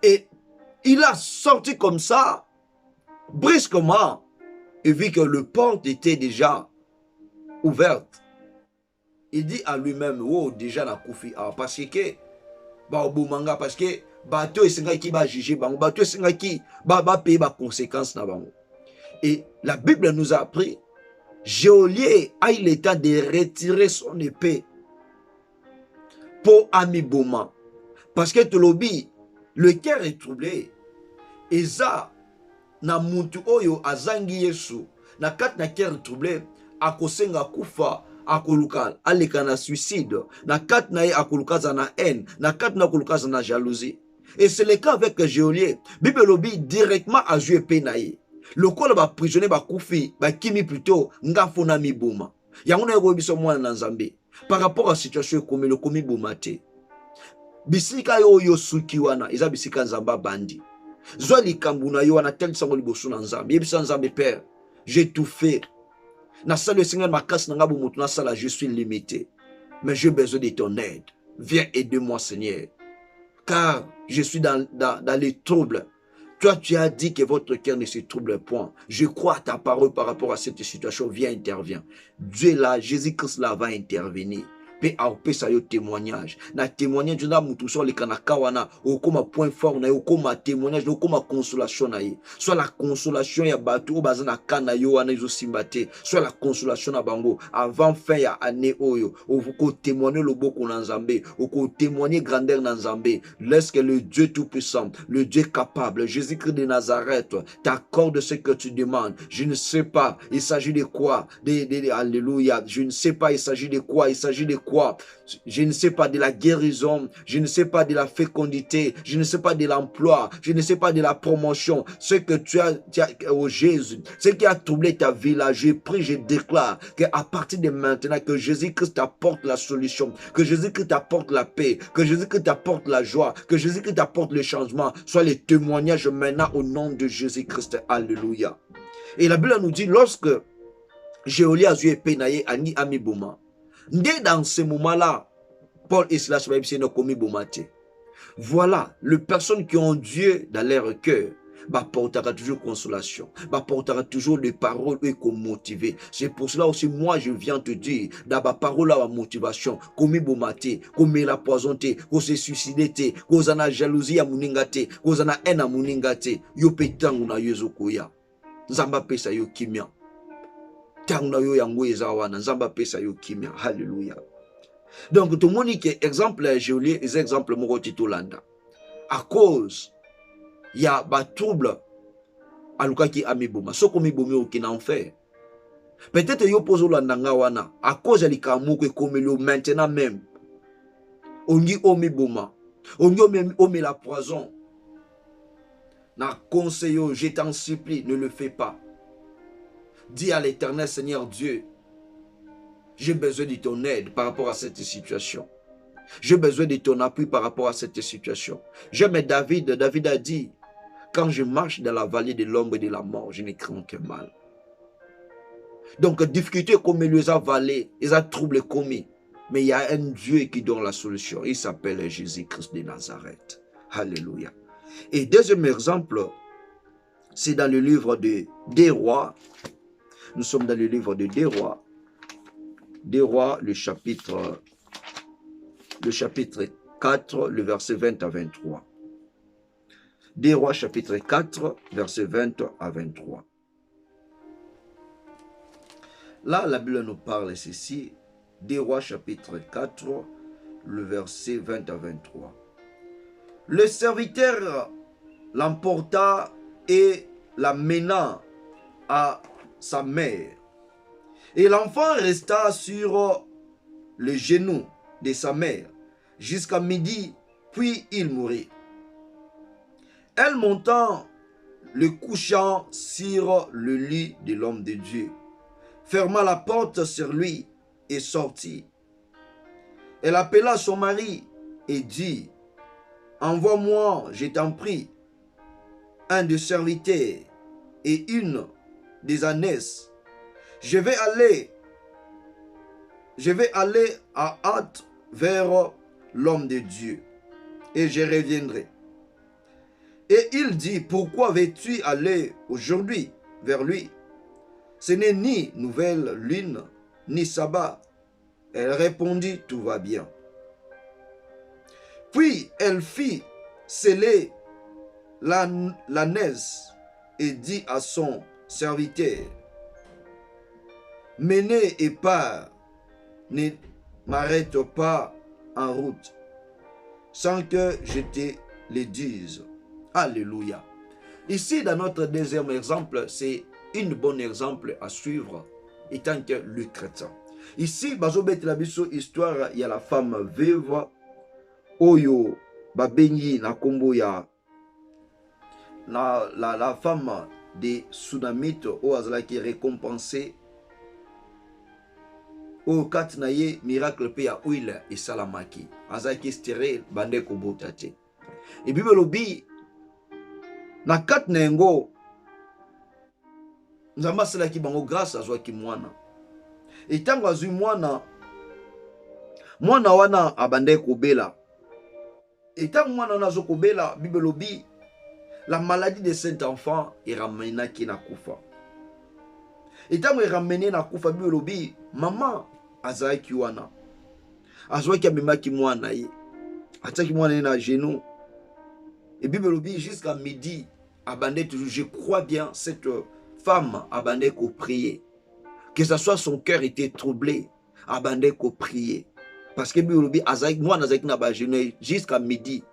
Et il a sorti comme ça, brusquement, et vu que le porte était déjà ouverte. Il dit à lui-même, oh, déjà la koufi, parce que, manga, parce que, bateau est qui va juger, bateau est qui va payer les conséquences. Et la Bible nous a appris, geôlier a eu l'état de retirer son épée pour Amiboma. Parce que Tolobi, le cœur est troublé. Et ça, na muntu oyo azangi Yesu, na kat na cœur troublé, akosenga kufa, akoluka aleka na suicide, na kat na ye akoluka na haine, na kat na akoluka na jalousie. Et c'est le cas avec Géolier. Bible lobi directement à jouer penaye. Le col va prisonnier va koufi, va kimi plutôt, nga fona mi bouma. Yango na yobiso mwana na Nzambe. Par rapport à la situation comme le komi boumate. Bisika yo yo suki wana, iza bisika Nzamba bandi. Zwa likambu na yo wana tel sango liboso na Nzambe. Yebisa Nzambe Père, j'ai tout fait. Na salle le Seigneur ma casse na nga boumutu na sala, je suis limité. Mais j'ai besoin de ton aide. Viens aider-moi Seigneur. Car je suis dans les troubles. Toi, tu as dit que votre cœur ne se trouble point. Je crois à ta parole par rapport à cette situation. Viens, interviens. Dieu là, Jésus-Christ là va intervenir. Pe aope sa yo témoignage. Na témoignage na mutu so le kanaka wana okoma point fort na yo okoma témoignage okoma consolation na ye. Soit la consolation ya batu o bazana kana yo wana izo simbate. Soit la consolation na bango avant fin ya année oyo. Oko témoigner le boko na Nzambe, oko témoigner grandeur na Nzambe. Laisse que le Dieu tout puissant, le Dieu capable, Jésus-Christ de Nazareth t'accorde ce que tu demandes. Je ne sais pas, il s'agit de quoi? Alléluia. Je ne sais pas, il s'agit de quoi? Il s'agit de quoi? Je ne sais pas, de la guérison, je ne sais pas de la fécondité, je ne sais pas de l'emploi, je ne sais pas de la promotion. Ce que tu as oh Jésus, ce qui a troublé ta vie là, je prie, je déclare qu'à partir de maintenant, que Jésus-Christ t'apporte la solution, que Jésus-Christ t'apporte la paix, que Jésus-Christ t'apporte la joie, que Jésus-Christ t'apporte le changement, soit les témoignages maintenant au nom de Jésus-Christ. Alléluia. Et la Bible nous dit, lorsque Géolier a joué Penaye Ani Amibouma, dès dans ce moment-là, Paul et Silas ont commis Boumate. Voilà, les personnes qui ont Dieu dans leur cœur, portera toujours consolation, portera toujours des paroles et qu'on motiver. C'est pour cela aussi, moi, je viens te dire, dans ma parole à motivation, commis Boumate, commis la poisonté, qu'on se suicidé, qu'on en a jalousie à mouningate, qu'on en a haine à mouningate, yo pétang ou na yozokoya. Zamba pesa yo kimia. Tangna yo yango ezawana, Nzamba pesa yo kimia. Hallelujah. Donc, tout le monde qui est exemple, Géolier, est exemple moko titolanda. À cause, il y a des troubles à luka ki amiboma. So komi bomi okina en fait. Peut-être yo pozo landanga wana. À cause ya likamuko e komelo maintenant même. Ongi omi boma. Ongi omi la poison. Na conseil, je t'en supplie, ne le fais pas. Dis à l'Éternel Seigneur Dieu, j'ai besoin de ton aide par rapport à cette situation. J'ai besoin de ton appui par rapport à cette situation. J'aime David. David a dit, quand je marche dans la vallée de l'ombre et de la mort, je ne crains que mal. Donc, difficulté comme il les a valés, ils ont trouble commis. Mais il y a un Dieu qui donne la solution. Il s'appelle Jésus-Christ de Nazareth. Alléluia. Et deuxième exemple, c'est dans le livre des Rois. Nous sommes dans le livre de Des Rois. Des Rois, le chapitre 4, le verset 20 à 23. Des Rois, chapitre 4, verset 20 à 23. Là, la Bible nous parle ceci. Des Rois, chapitre 4, le verset 20 à 23. Le serviteur l'emporta et l'amena à sa mère. Et l'enfant resta sur le genou de sa mère jusqu'à midi, puis il mourut. Elle montant, le couchant sur le lit de l'homme de Dieu, ferma la porte sur lui et sortit. Elle appela son mari et dit, envoie-moi, je t'en prie, un des serviteurs et une des ânesses. Je vais aller à hâte vers l'homme de Dieu et je reviendrai. Et il dit, pourquoi veux-tu aller aujourd'hui vers lui? Ce n'est ni nouvelle lune, ni sabbat. Elle répondit, tout va bien. Puis elle fit sceller l'ânesse et dit à son serviteur, menez et pars, ne m'arrête pas en route, sans que je te le dise. Alléluia. Ici, dans notre deuxième exemple, c'est un bon exemple à suivre, étant que le chrétien. Ici, bazobet la biso histoire, il y a la femme veuve, oyo babengi na kombo ya la femme de Sunamite o azalaki récompensé o kati na ye miracle pe ya huile esalamaki azalaki stérile bande kobota te. Et Bible lobi na kati na yango nzambe asalaki bango grâce azwaki mwana. Et ntango azwi mwana wana abandaki kobela. Et ntango mwana wana azokobela Bible lobi la maladie de cet enfant eramenaki na kufa. Et ntango eramene na kufa Bible lobi mama azalaki wana azwaki amemaki mwana ye atiaki mwana ye na genou. Et Bible lobi jusqu'à midi abandait toujours, je crois bien cette femme abandait qu'au prier, que ce soit son cœur était troublé, abandait qu'au prier, parce que Bible lobi azalaki mwana azalaki na ba genou jusqu'à midi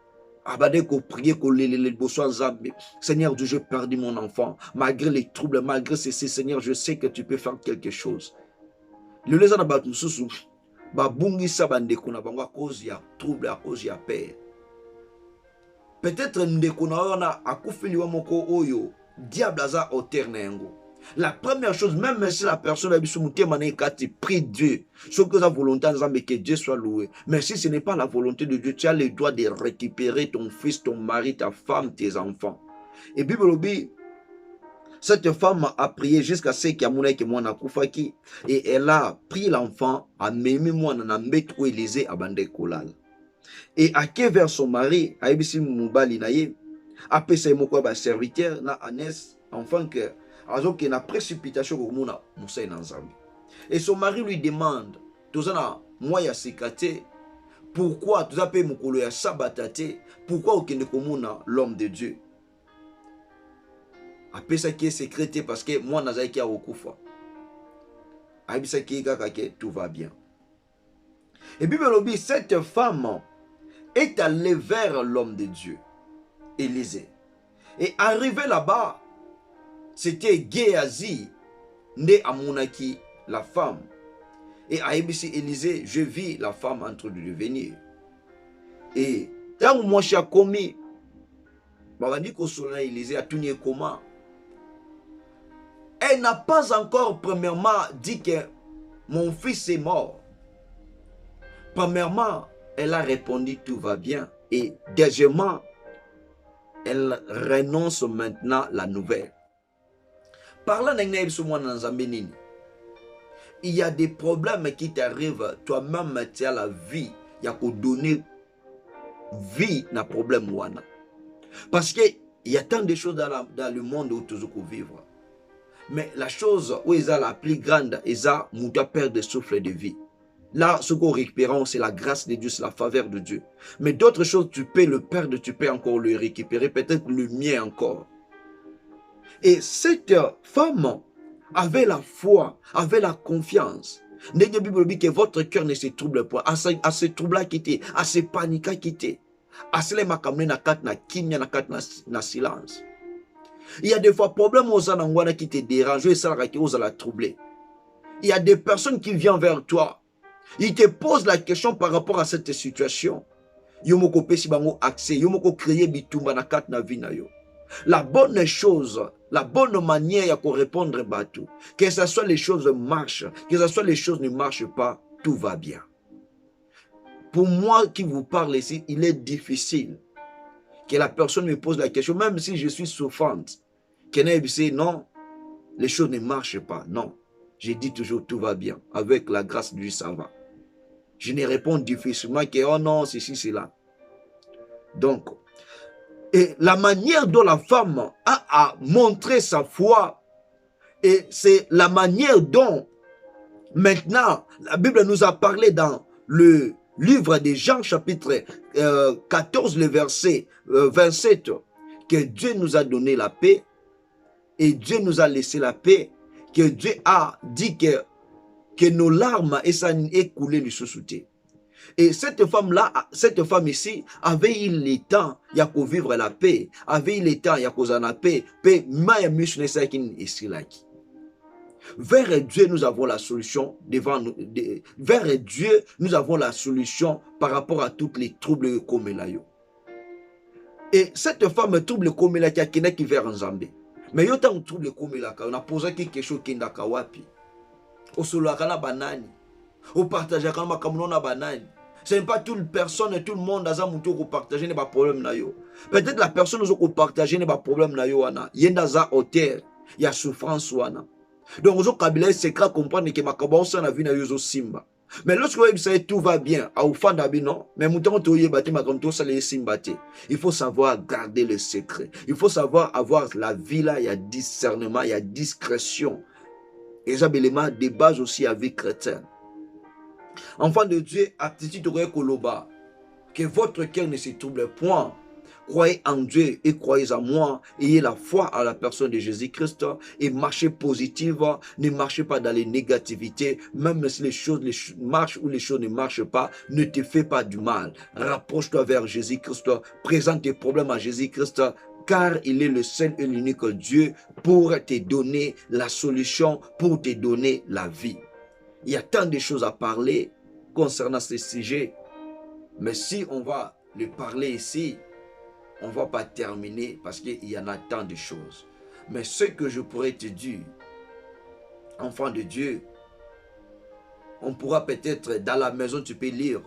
abandait qu'au prier qu'au lelele bosso nzambe. Seigneur Dieu, j'ai perdu mon enfant malgré les troubles, malgré ceci. Seigneur, je sais que tu peux faire quelque chose. Le leza na batu susu ba bungisa bandeko na bango à cause ya trouble, à cause ya peur. Peut-être ndeko na wana akufeli wa moko oyo diable aza auteur na yango. La première chose, même si la personne a biso mutema na ekati, prie Dieu. Sauf que sa volonté nzambe que Dieu soit loué. Mais si ce n'est pas la volonté de Dieu, tu as le droit de récupérer ton fils, ton mari, ta femme, tes enfants. Et Bible obi cette femme a prié jusqu'à ce qu'il y ait que mwana kufaki, et elle a pris l'enfant, a même mwana na mbeto Élysée a bande kolala. Et à qui vers son mari, a ebisi mubali na ye, a pesa moko ba serviteur na Anès, enfant que azo que na précipitation ko mona musa na nzambe. Et son mari lui demande, tozana moya sikate, pourquoi tu as payé mokolo ya sabatate, pourquoi okende komona l'homme de Dieu? Après ça qui est sécrété parce que moi nazai qui a okufa. Abisa qui kaka que tout va bien. Et Bible lobi cette femme est allée vers l'homme de Dieu, Élisée. Et arrivé là-bas, c'était Géasi, né à Monaki, la femme. Et à Abisi Élisée, je vis la femme en train de devenir. Et tant que moi je suis commis, Babandi Kosola Élisée a tourné comment? Elle n'a pas encore, premièrement, dit que mon fils est mort. Premièrement, elle a répondu tout va bien. Et deuxièmement, elle renonce maintenant la nouvelle. Parlant il y a des problèmes qui t'arrivent, toi-même tu as la vie, il y a qu'à donner vie na problème. Parce qu'il y a tant de choses dans le monde où tu peux vivre. Mais la chose où ils ont la plus grande, ils ont mon père de souffle de vie. Là, ce qu'on récupère, c'est la grâce de Dieu, c'est la faveur de Dieu. Mais d'autres choses, tu peux le perdre, tu peux encore le récupérer, peut-être le mien encore. Et cette femme avait la foi, avait la confiance. La Bible dit que votre cœur ne se trouble pas. À ce trouble-là qui était, à ce panique qui était, à ce makamne na kat na kimia na kat na silence. Il y a des fois problème aux anangwana qui te dérangent et ça qui ose la troubler. Il y a des personnes qui viennent vers toi. Ils te posent la question par rapport à cette situation. Yomoko pesi bango accès, yomoko créer bitumba na kat na vie na yo. La bonne chose, la bonne manière à répondre bateau, que ce soit les choses marchent, que ce soit les choses ne marchent pas, tout va bien. Pour moi qui vous parle ici, il est difficile que la personne me pose la question, même si je suis souffrante, qu'elle dit non, les choses ne marchent pas. Non, je dis toujours tout va bien. Avec la grâce de Dieu, ça va. Je ne réponds difficilement que oh non, ceci, cela. Donc, et la manière dont la femme a montré sa foi, et c'est la manière dont maintenant la Bible nous a parlé dans le livre de Jean chapitre 14, le verset 27, que Dieu nous a donné la paix et Dieu nous a laissé la paix, que Dieu a dit que nos larmes et ça écoulé le sous-souté. Et cette femme-là, cette femme ici, avait eu le temps, il y a qu'à vivre la paix, avait eu le temps, il y a qu'à la paix, maya mission ici là. Vers Dieu, nous avons la solution devant nous. Vers Dieu, nous avons la solution par rapport à tous les troubles comme là. Et cette femme trouble comme la qui vers Nzambe. Mais yo tant trouble comme la on a posé quelque chose qui n'a qu'à wapi. Au solo akana banani. Au partage akana makamuno na banani. Ce n'est pas toute personne et tout le monde dans un mouton qui partage n'est pas problème na yo. Peut-être la personne qui partage n'est pas problème na yo wana. Yenda za hauteur, il y a souffrance wana. Donc vous kabila secret comprendre que makabo ça na vie na yo zo simba. Mais lorsque vous savez tout va bien, à oufan non, mais mouton to yebate makamto ça les simbate. Il faut savoir garder le secret. Il faut savoir avoir la vie là, il y a discernement, il y a discrétion. Et ça élément de base aussi avec chrétien. Enfant de Dieu, attitude koloba, que votre cœur ne se trouble point. Croyez en Dieu et croyez en moi. Ayez la foi à la personne de Jésus-Christ et marchez positive. Ne marchez pas dans les négativités. Même si les choses marchent ou les choses ne marchent pas, ne te fais pas du mal. Rapproche-toi vers Jésus-Christ. Présente tes problèmes à Jésus-Christ. Car il est le seul et l'unique Dieu pour te donner la solution, pour te donner la vie. Il y a tant de choses à parler concernant ce sujet. Mais si on va le parler ici, on ne va pas terminer parce qu'il y en a tant de choses. Mais ce que je pourrais te dire, enfant de Dieu, on pourra peut-être dans la maison, tu peux lire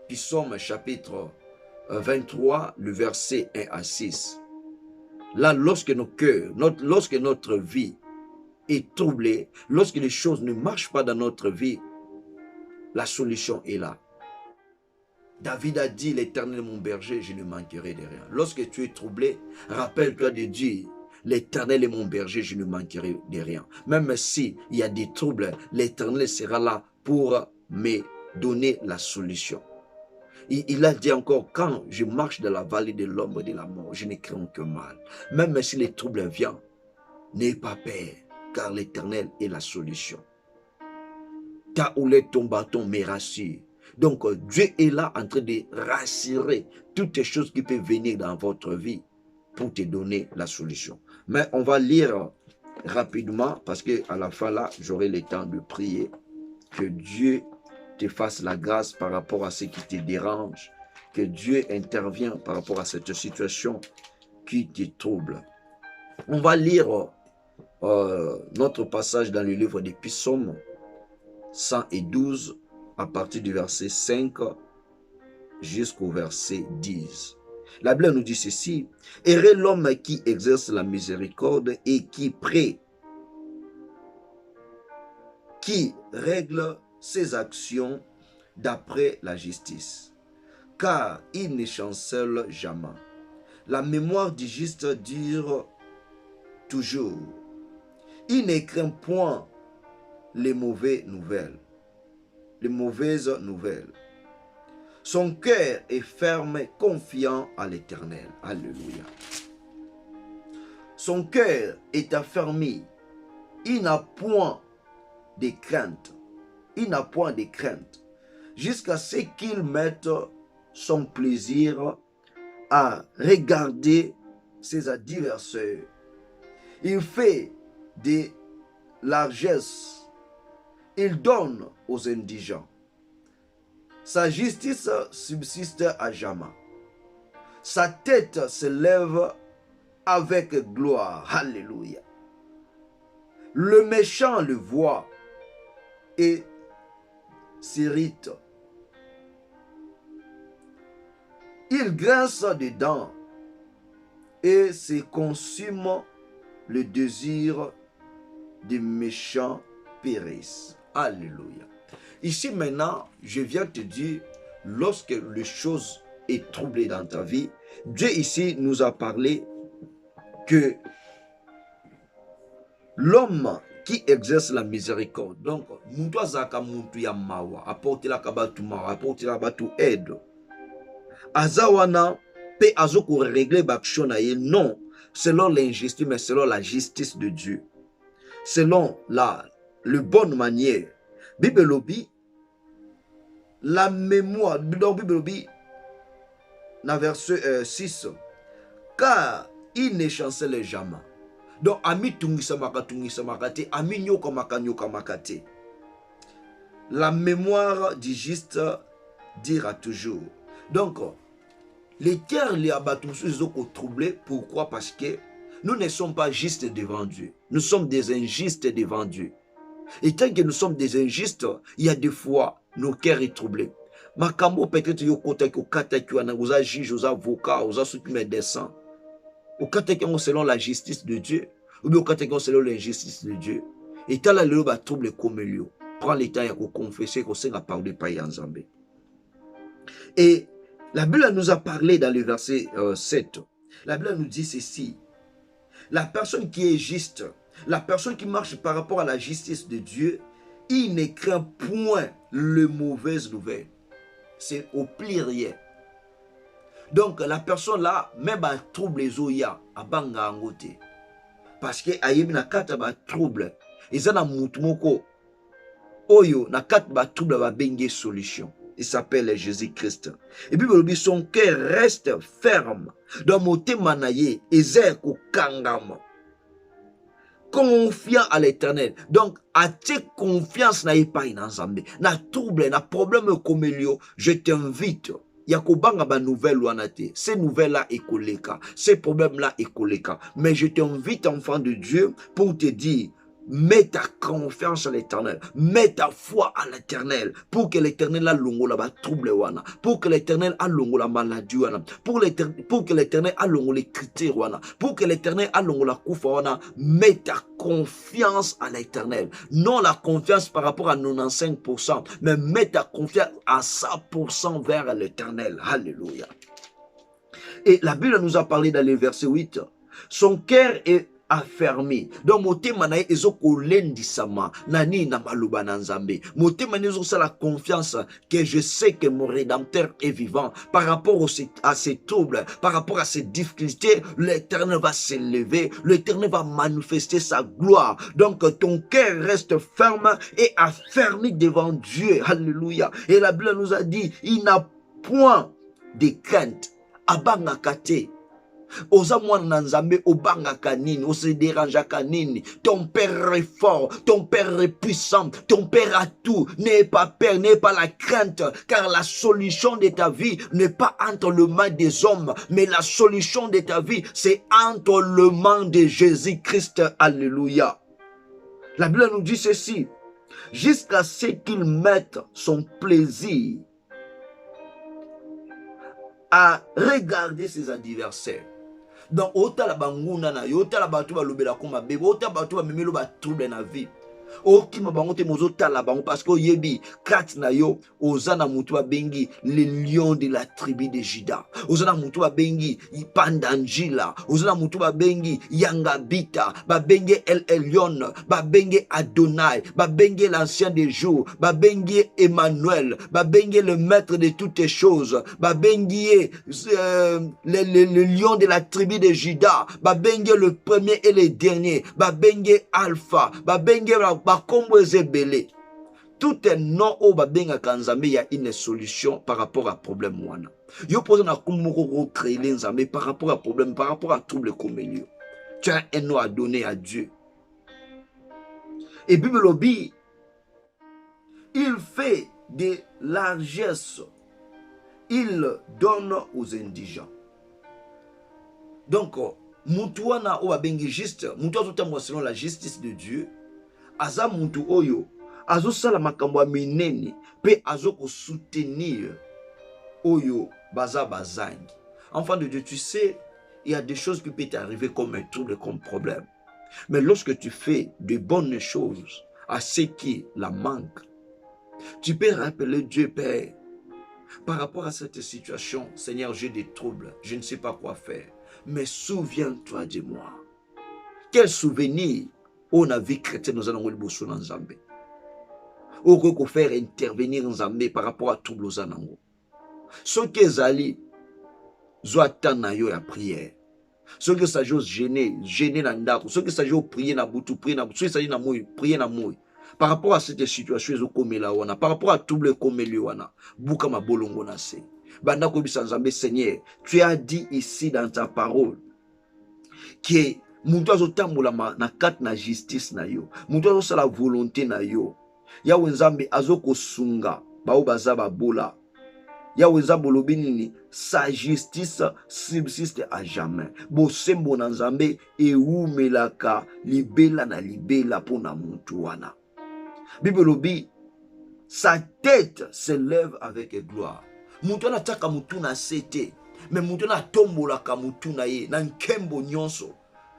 Psaume chapitre 23, le verset 1 à 6. Là, lorsque nos cœurs, lorsque notre vie est troublée, lorsque les choses ne marchent pas dans notre vie, la solution est là. David a dit, l'Éternel est mon berger, je ne manquerai de rien. Lorsque tu es troublé, rappelle-toi de dire, l'Éternel est mon berger, je ne manquerai de rien. Même s'il y a des troubles, l'Éternel sera là pour me donner la solution. Il a dit encore, quand je marche dans la vallée de l'ombre de la mort, je ne crains que mal. Même si les troubles viennent, n'aie pas peur, car l'Éternel est la solution. Ta houlette, ton bâton me rassure. Donc, Dieu est là en train de rassurer toutes les choses qui peuvent venir dans votre vie pour te donner la solution. Mais on va lire rapidement parce qu'à la fin là, j'aurai le temps de prier. Que Dieu te fasse la grâce par rapport à ce qui te dérange. Que Dieu intervienne par rapport à cette situation qui te trouble. On va lire notre passage dans le livre des Psaumes 112 à partir du verset 5 jusqu'au verset 10. La Bible nous dit ceci: heureux l'homme qui exerce la miséricorde et qui prie, qui règle ses actions d'après la justice, car il ne chancelle jamais. La mémoire du juste dure toujours. Il ne craint point les mauvaises nouvelles. Son cœur est ferme, confiant à l'Éternel. Alléluia. Son cœur est affermi. Il n'a point de crainte. Il n'a point de crainte. Jusqu'à ce qu'il mette son plaisir à regarder ses adversaires. Il fait des largesses. Il donne aux indigents. Sa justice subsiste à jamais. Sa tête se lève avec gloire. Alléluia. Le méchant le voit et s'irrite. Il grince des dents et se consume le désir des méchants périssent. Alléluia. Ici maintenant, je viens te dire, lorsque les choses est troublées dans ta vie, Dieu ici nous a parlé que l'homme qui exerce la miséricorde, donc, muntu azaka muntu ya mawa, apporte la kabatu mawa, apporte la batu aide. Azawana pe azoko régler l'action na ye, non, selon l'injustice, mais selon la justice de Dieu. Selon le bonne manière. Bible lobi, la mémoire, donc Bible lobi, dans verset 6, car il ne chancelle jamais. Donc, ami tungisa makate, ami nyoka makate. La mémoire du juste dira toujours. Donc, Les cœurs, les abattus, ils sont troublés. Pourquoi? Parce que nous ne sommes pas justes devant Dieu. Nous sommes des injustes devant Dieu. Et tant que nous sommes des injustes, il y a des fois, nos cœurs sont troublés. Makambo peut-être yo kota ko kata ki wana oza juge, oza avocat, oza ceux qui médecin. Au kata ki selon la justice de Dieu, ou bien au kata ki selon l'injustice de Dieu. Et tant là le ba trouble comme lieu. Prends le temps ya ko confesser ko senga pardon pa yanzambe. Et la Bible nous a parlé dans le verset 7. La Bible nous dit ceci. La personne qui est juste, la personne qui marche par rapport à la justice de Dieu, il ne craint point les mauvaises nouvelles. C'est au pluriel. Donc la personne là, même à trouble les oya, à banga angote. Parce que ayebi na kata ba trouble, ils ont mutu moko oyo na kata ba trouble ba benge solution. Il s'appelle Jésus-Christ. Et puis son cœur reste ferme dans motema na ye, ezer ko kangama. Confiant à l'éternel. Donc, as-tu confiance na epai na Nzambe, na trouble, na problème comme elio, je t'invite. Yakobanga ba nouvelle wanate. Ces nouvelles-là écoleka. Ces problèmes-là écoleka. Mais je t'invite, enfant de Dieu, pour te dire, mets ta confiance à l'éternel. Mets ta foi à l'éternel. Pour que l'éternel a longo la trouble wana. Pour que l'éternel a longo la maladie wana. Pour que l'éternel a longo les critères wana. Pour que l'éternel a longo la koufa wana. Mets ta confiance à l'éternel. Non la confiance par rapport à 95%. Mais mets ta confiance à 100% vers l'éternel. Alléluia. Et la Bible nous a parlé dans le verset 8. Son cœur est affermi. Donc motema na ezoko lendisama nani na maluba na Nzambe. Motema na ezoko la confiance que je sais que mon rédempteur est vivant. Par rapport à ces troubles, par rapport à ces difficultés, l'Éternel va s'élever, l'Éternel va manifester sa gloire. Donc ton cœur reste ferme et affermi devant Dieu. Alléluia. Et la Bible nous a dit, il n'a point de crainte. Abanga kate. Oza mwana Nzambe obanga kanini, on se dérange kanini. Ton père est fort, ton père est puissant, ton père a tout. N'aie pas peur, n'aie pas la crainte, car la solution de ta vie n'est pas entre les mains des hommes, mais la solution de ta vie, c'est entre les mains de Jésus-Christ. Alléluia. La Bible nous dit ceci, jusqu'à ce qu'il mette son plaisir à regarder ses adversaires. Donc, autant la banguna na autant la batu ba lobela koma bebe, autant batu ba memelo ba trouble na vie. Oki mabango te mozo tala bango parce que yebi kat na yo ozana mutu ba bengi le lion de la tribu de Juda. Ozana mutu ba bengi Pandanjila, ozana mutu ba bengi Yangabita, ba bengi El Elyon, ba bengi Adonai, ba bengi l'ancien des jours, ba bengi Emmanuel, ba bengi le maître de toutes les choses, ba bengi le lion de la tribu de Juda, ba bengi le premier et le dernier, ba bengi Alpha, ba bengi bakombo ezebele. Tout un nom au babenga kanzambe, il y a une solution par rapport à problème wana. Yo pose na kumoko créer les nzambe par rapport à problème, par rapport à trouble comme lieu. Tu as un nom à donner à Dieu. Et Bible lobby, il fait des largesses. Il donne aux indigents. Donc, mutuana o babengi juste, mutuana tout selon la justice de Dieu. Aza muntu oyo azo sala makambo ya minene pe azo ko soutenir oyo baza bazangi. Enfant de Dieu, tu sais, il y a des choses qui peuvent t'arriver comme un trouble, comme problème. Mais lorsque tu fais de bonnes choses à ceux qui la manquent, tu peux rappeler Dieu, Père, par rapport à cette situation, Seigneur, j'ai des troubles, je ne sais pas quoi faire, mais souviens-toi de moi. Quel souvenir on a vu chrétien nous allons le bossu dans Nzambe. On peut faire intervenir Nzambe par rapport à trouble aux anango. Ce que zali zoatan na yo ya prière. Ce que ça j'ose gêner na ndako. Ce que ça j'ose prier na butu, prier na butu. Ce que ça na moui, prier na moui. Par rapport à cette situation zo komela wana, par rapport à trouble komeli wana, buka mabolongo na se. Banda ko bisa Nzambe, Seigneur, tu as dit ici dans ta parole que muntu azotambola na kat na justice na yo, muntu azosala volonté na yo, ya Nzambe azokosunga bao baza babola Yahweh zabolobi nini, sa justice subsiste à jamais. Bosembo na nzambe ewumelaka libela na libela pona muntu wana. Bible lobi, sa tête se lève avec gloire. Muntu wana taka mutu na sete, mais muntu na tombolaka mutu na ye na nkembo nyonso.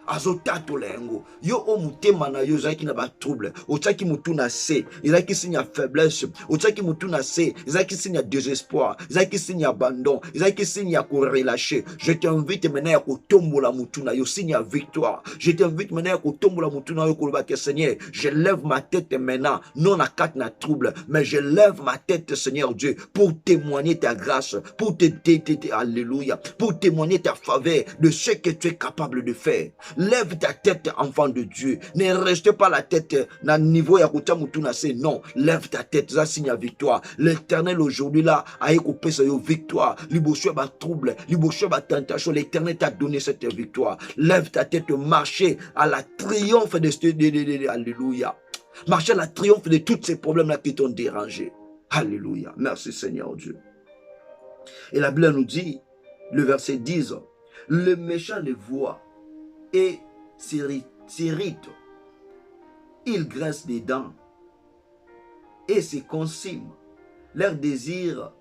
Azotatola yango yo o mutema na yo zaki na ba trouble otaki mutu na se ezaki signe ya faiblesse otaki mutu na se ezaki signe ya désespoir ezaki signe ya abandon ezaki signe ya ko relâcher. Je t'invite maintenant ya ko tombola mutu na yo signe ya victoire. Je t'invite maintenant ya ko tombola mutu na yo ko loba ke Seigneur, je lève ma tête maintenant non à quatre na trouble, mais je lève ma tête Seigneur Dieu pour témoigner ta grâce, pour te alléluia, pour témoigner ta faveur de ce que tu es capable de faire. Lève ta tête, enfant de Dieu. Ne reste pas la tête dans le niveau ya kuta mutu na se. Non, lève ta tête, ça signe la victoire. L'Éternel aujourd'hui là a coupé sa victoire. Liboshua ba trouble, liboshua ba tentation. L'Éternel t'a donné cette victoire. Lève ta tête, marcher à la triomphe de alléluia. Marcher à la triomphe de tous ces problèmes là qui t'ont dérangé. Alléluia. Merci Seigneur Dieu. Et la Bible nous dit, le verset 10, le méchant les voit et s'irrite. Ils graissent des dents et se consument. Leurs désirs,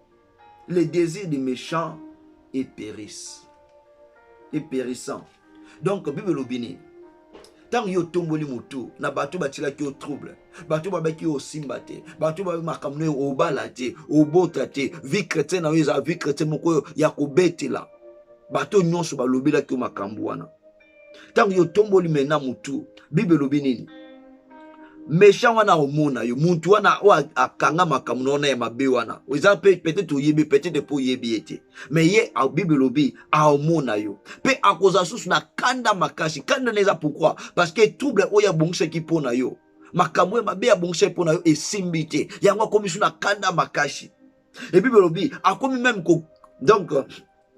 les désirs des méchants et périssent. Et périssant. Donc, Bible lobini. Tant yo tomboli mutu, na bato batila ki yo trouble, bato babaki yo simbate, bato babaki makamno yo obalate, obotate, vie chrétienne na yo za vie chrétienne moko ya kobetela. Bato nyonso balobela ki yo makambo wana. Tant yo tomboli mena mutu, Bible lobini. Méchant wana omona yo, muntu wana o akanga makamno na ya mabe wana. Oza peut-être oyebi, peut-être po yebi ete. Mais ye a Bible lobi a omona yo. Pe akoza susu na kanda makashi. Kanda neza pourquoi? Parce que trouble oya bongse ki pona yo. Makamwe mabe ya bongse pona yo e simbite. Yango komi su na kanda makashi. Et Bible lobi a komi même ko donc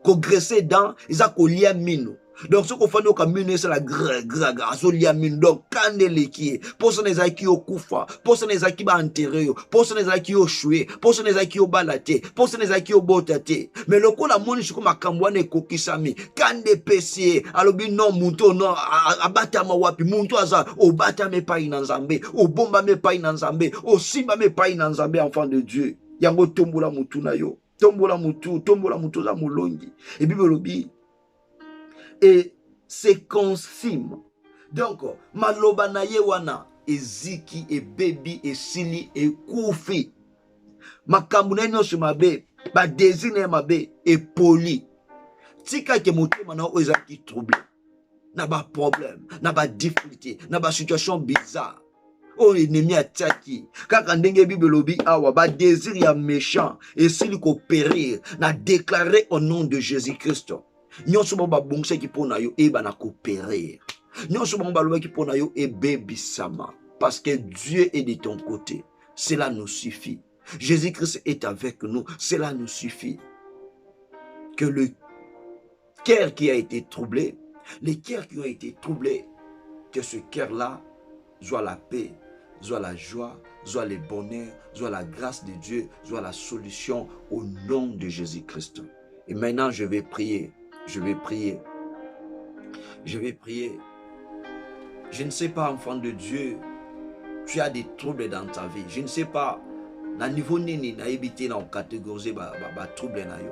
ko graisser dans isa ko lia mino. Donc ce qu'on fait au mine c'est la graga azolia mine donc kande leki poso neza ki okufa poso neza ki ba enterrer poso neza ki oshwe poso neza ki obalate poso neza ki obotate mais lokola moni shiko makambo ne kokisami kande pesier alobi non muntu non abata mawapi muntu aza obata me pa ina nzambe obomba me pa ina nzambe osimba me pa ina nzambe enfant de Dieu yango tombola mutu na yo tombola mutu za mulongi et Bible lobi et se consume. Donc, maloba na ye wana eziki e baby e sili e kufi. Makambu na nyonso mabe, ba désir mabe e poli. Tika ke motema na ezaki trouble. Na ba problème, na ba difficulté, na ba situation bizarre. Oh ennemi ataki. Kaka ndenge Bible lobi awa ba désir ya méchant et sili ko périr. Na déclarer au nom de Jésus-Christ. Nyonso ba bongse ki pona yo e bana coopérer. Nyonso ba loba ki pona yo e bebisama parce que Dieu est de ton côté. Cela nous suffit. Jésus-Christ est avec nous. Cela nous suffit. Que le cœur qui a été troublé, les cœurs qui ont été troublés, que ce cœur-là soit la paix, soit la joie, soit le bonheur, soit la grâce de Dieu, soit la solution au nom de Jésus-Christ. Et maintenant, je vais prier. Je vais prier. Je vais prier. Je ne sais pas, enfant de Dieu, tu as des troubles dans ta vie. Je ne sais pas, na niveau nini na habité dans catégorie ba trouble na yo.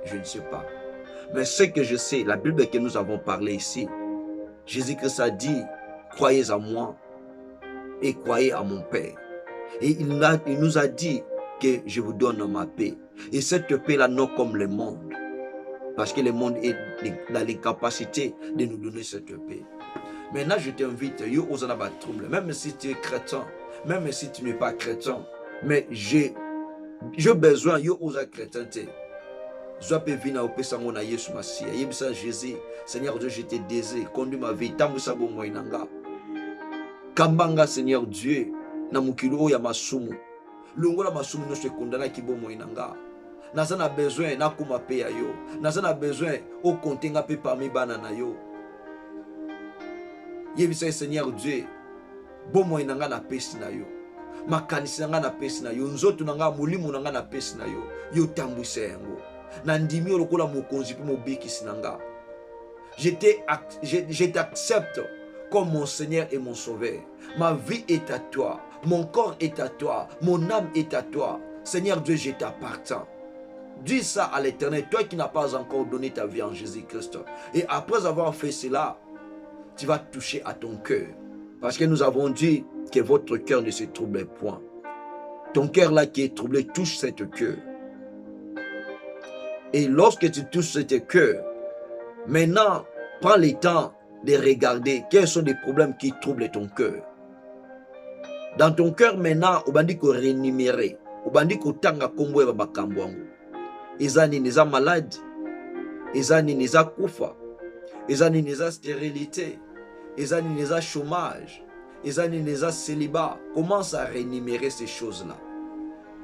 Je ne sais pas. Mais ce que je sais, la Bible que nous avons parlé ici, Jésus-Christ a dit, croyez en moi et croyez à mon Père. Et il nous a dit que je vous donne ma paix. Et cette paix-là, non comme le monde. Parce que le monde est dans l'incapacité de nous donner cette paix. Maintenant, je t'invite, yo osana ba trouble, même si tu es chrétien, même si tu n'es pas chrétien, mais j'ai besoin, yo osa chrétienté. Soit peut venir au Pessango na Yesu Masia. Yebisa Jésus, Seigneur Dieu, je te désire, conduis ma vie, tambusa bo moinanga. Kambanga Seigneur Dieu, na mukilo ya masumu. Longola masumu no se kondana ki bo moinanga. Naza na besoin na kuma pe ya yo. Naza na besoin o kontenga pe parmi bana na yo. Yebisa Seigneur Dieu, bo moinanga na pesi na yo. makanisi na nga na pesi na yo, nzoto na nga molimo na nga na pesi na yo, yo tambwisa yango. Na ndimi yo lokola mokonzi pe mobikisi na nga. Je t'accepte comme mon Seigneur et mon Sauveur. Ma vie est à toi, mon corps est à toi, mon âme est à toi. Seigneur Dieu, je t'appartiens. Dis ça à l'Éternel, toi qui n'as pas encore donné ta vie en Jésus-Christ. Et après avoir fait cela, tu vas toucher à ton cœur. Parce que nous avons dit que votre cœur ne se trouble point. Ton cœur là qui est troublé, touche cette cœur. Et lorsque tu touches cette cœur, maintenant, prends le temps de regarder quels sont les problèmes qui troublent ton cœur. Dans ton cœur maintenant, on va dire que rénumérer, on va dire que tanga kombo ya bakambo wangu. Ezani neza malade, ezani neza kufa, ezani neza stérilité, ezani neza chômage, ezani neza célibat. Commence à rénumérer ces choses-là.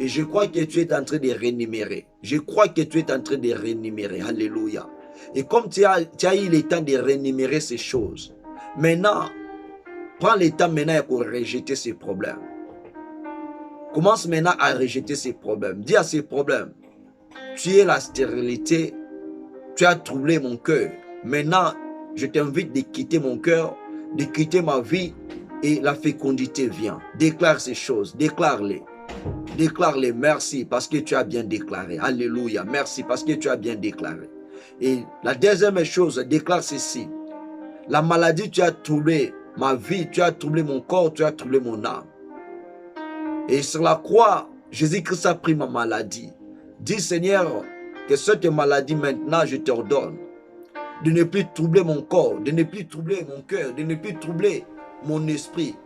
Et je crois que tu es en train de rénumérer. Je crois que tu es en train de rénumérer. Alléluia. Et comme tu as eu le temps de rénumérer ces choses, maintenant, prends le temps maintenant pour rejeter ces problèmes. Commence maintenant à rejeter ces problèmes. Dis à ces problèmes, tu es la stérilité, tu as troublé mon cœur. Maintenant, je t'invite de quitter mon cœur, de quitter ma vie et la fécondité vient. Déclare ces choses, déclare-les. Déclare-les, merci parce que tu as bien déclaré. Alléluia, merci parce que tu as bien déclaré. Et la deuxième chose, déclare ceci. La maladie, tu as troublé ma vie, tu as troublé mon corps, tu as troublé mon âme. Et sur la croix, Jésus-Christ a pris ma maladie. Dis Seigneur, que cette maladie maintenant, je t'ordonne de ne plus troubler mon corps, de ne plus troubler mon cœur, de ne plus troubler mon esprit.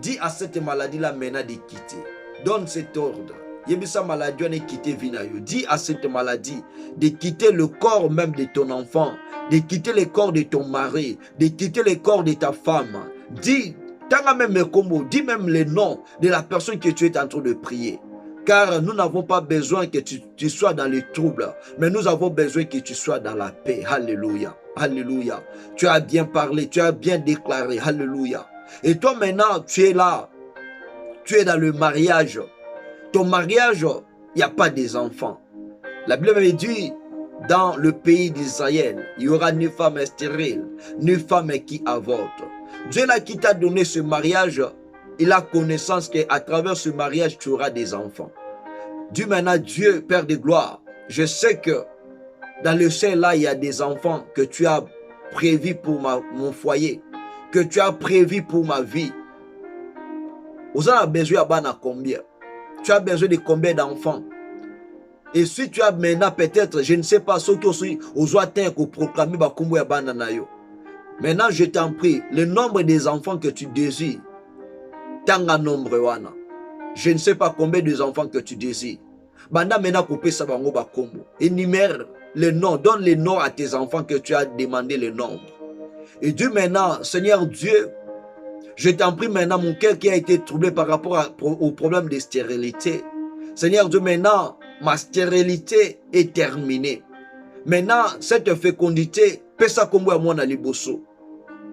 Dis à cette maladie-là maintenant de quitter. Donne cet ordre. Yebisa maladie, on est quitté vinayo. Dis à cette maladie de quitter le corps même de ton enfant, de quitter le corps de ton mari, de quitter le corps de ta femme. Dis, t'as même les combos, dis même les noms de la personne que tu es en train de prier. Car nous n'avons pas besoin que tu sois dans les troubles, mais nous avons besoin que tu sois dans la paix. Alléluia. Alléluia. Tu as bien parlé, tu as bien déclaré. Alléluia. Et toi maintenant, tu es là. Tu es dans le mariage. Ton mariage, il n'y a pas des enfants. La Bible me dit, dans le pays d'Israël, il y aura ni femme stérile, ni femme qui avorte. Dieu là qui t'a donné ce mariage, il a connaissance qu'à travers ce mariage, tu auras des enfants. Dieu maintenant, Dieu, Père de gloire, je sais que dans le ciel là, il y a des enfants que tu as prévus pour mon foyer, que tu as prévus pour ma vie. Vous avez besoin de combien? Tu as besoin de combien d'enfants? Et si tu as maintenant peut-être, je ne sais pas, ceux qui ont atteint pour proclamer combien de maintenant, je t'en prie, le nombre des enfants que tu désires, tant un nombre wana. Je ne sais pas combien des enfants que tu désires. Maintenant, couper ça bango bakombo. Énumère les noms, donne les noms à tes enfants que tu as demandé le nombre. Et Dieu maintenant, Seigneur Dieu, je t'en prie maintenant, mon cœur qui a été troublé par rapport au problème de stérilité. Seigneur Dieu, maintenant, ma stérilité est terminée. Maintenant, cette fécondité, pesa kombo à moi liboso.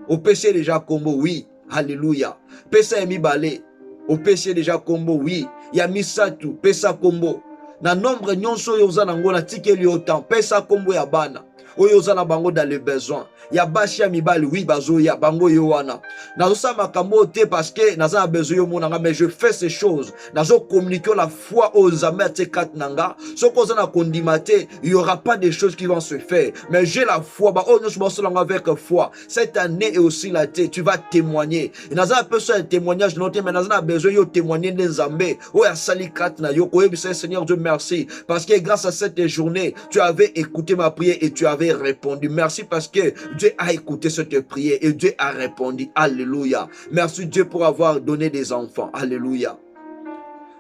Au péché déjà kombo, oui. Alléluia. Pesa emi balé. Au péché déjà kombo, oui. Yami satu, pesa kombo. Na nombre nyonso yoza nango na tikeli autant. Pesa kombo ya bana. Oyoza na bango dans les besoins. Ya bashi ya mibali, oui, bazo ya bango yowana. Nazo sa makambo te parce que nazo na besoin yo monanga, mais je fais ces choses. Nazo communiquer la foi aux amis te kat nanga. So ko za na kondimate, il y aura pas de choses qui vont se faire. Mais j'ai la foi, ba oh je pense avec foi. Cette année est aussi la tête, tu vas témoigner. Et nazo un peu sur un témoignage noté, mais nazo na besoin yo témoigner des zambé. Oh ya sali kat na yo ko Seigneur Dieu merci parce que grâce à cette journée, tu avais écouté ma prière et tu avais répondu. Merci parce que Dieu a écouté cette prière et Dieu a répondu. Alléluia. Merci Dieu pour avoir donné des enfants. Alléluia.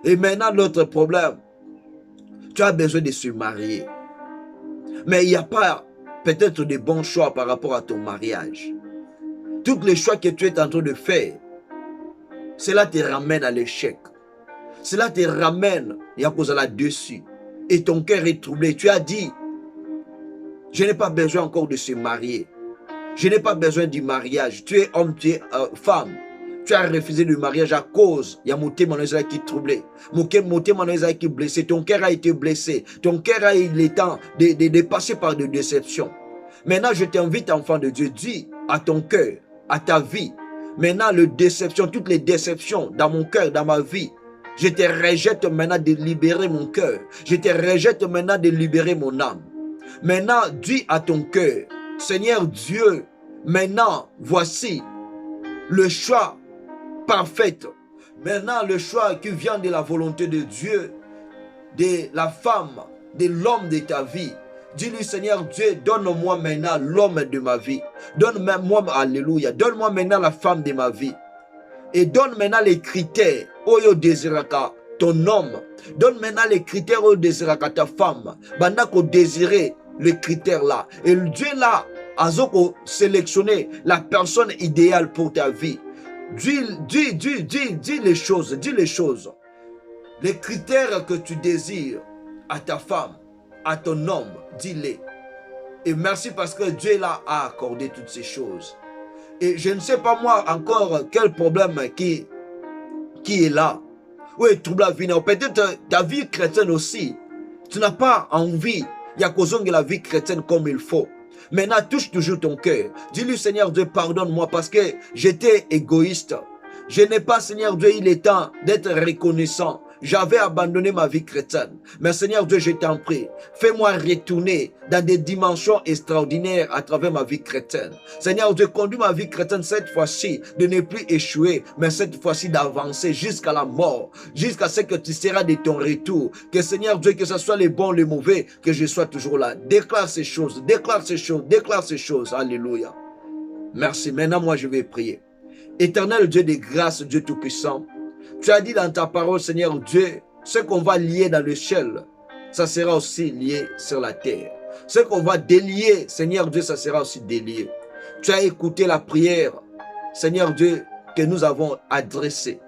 Et maintenant, l'autre problème, tu as besoin de se marier. Mais il n'y a pas peut-être de bons choix par rapport à ton mariage. Tous les choix que tu es en train de faire, cela te ramène à l'échec. Cela te ramène, il y a cause là-dessus. Et ton cœur est troublé. Tu as dit, je n'ai pas besoin encore de se marier. Je n'ai pas besoin du mariage. Tu es homme, tu es femme. Tu as refusé le mariage à cause. Il y a mon thème qui est troublé. Mon thème qui est blessé. Ton cœur a été blessé. Ton cœur a eu le temps de passer par des déceptions. Maintenant, je t'invite, enfant de Dieu, dis à ton cœur, à ta vie. Maintenant, toutes les déceptions dans mon cœur, dans ma vie, je te rejette maintenant de libérer mon cœur. Je te rejette maintenant de libérer mon âme. Maintenant, dis à ton cœur, Seigneur Dieu, maintenant, voici le choix parfait. Maintenant, le choix qui vient de la volonté de Dieu, de la femme, de l'homme de ta vie. Dis-lui, Seigneur Dieu, donne-moi maintenant l'homme de ma vie. Donne-moi, alléluia, donne-moi maintenant la femme de ma vie. Et donne maintenant les critères, Oyo désiraka, ton homme. Donne maintenant les critères, Oyo désiraka, ta femme. Banda ko désirer les critères là. Et Dieu là, a sélectionné la personne idéale pour ta vie. Dis les choses, dis les choses. Les critères que tu désires à ta femme, à ton homme, dis-les. Et merci parce que Dieu là a accordé toutes ces choses. Et je ne sais pas moi encore quel problème qui est là. Oui, trouble à vie. Peut-être ta vie chrétienne aussi. Tu n'as pas envie. Il y a cause de la vie chrétienne comme il faut. Maintenant, touche toujours ton cœur. Dis-lui, Seigneur Dieu, pardonne-moi parce que j'étais égoïste. Je n'ai pas, Seigneur Dieu, il est temps d'être reconnaissant. J'avais abandonné ma vie chrétienne. Mais Seigneur Dieu, je t'en prie, fais-moi retourner dans des dimensions extraordinaires à travers ma vie chrétienne. Seigneur Dieu, conduis ma vie chrétienne cette fois-ci de ne plus échouer, mais cette fois-ci d'avancer jusqu'à la mort, jusqu'à ce que tu seras de ton retour. Que Seigneur Dieu, que ce soit les bons, les mauvais, que je sois toujours là. Déclare ces choses, déclare ces choses, déclare ces choses. Alléluia. Merci. Maintenant, moi, je vais prier. Éternel Dieu de grâce, Dieu Tout-Puissant, tu as dit dans ta parole, Seigneur Dieu, ce qu'on va lier dans le ciel, ça sera aussi lié sur la terre. Ce qu'on va délier, Seigneur Dieu, ça sera aussi délié. Tu as écouté la prière, Seigneur Dieu, que nous avons adressée.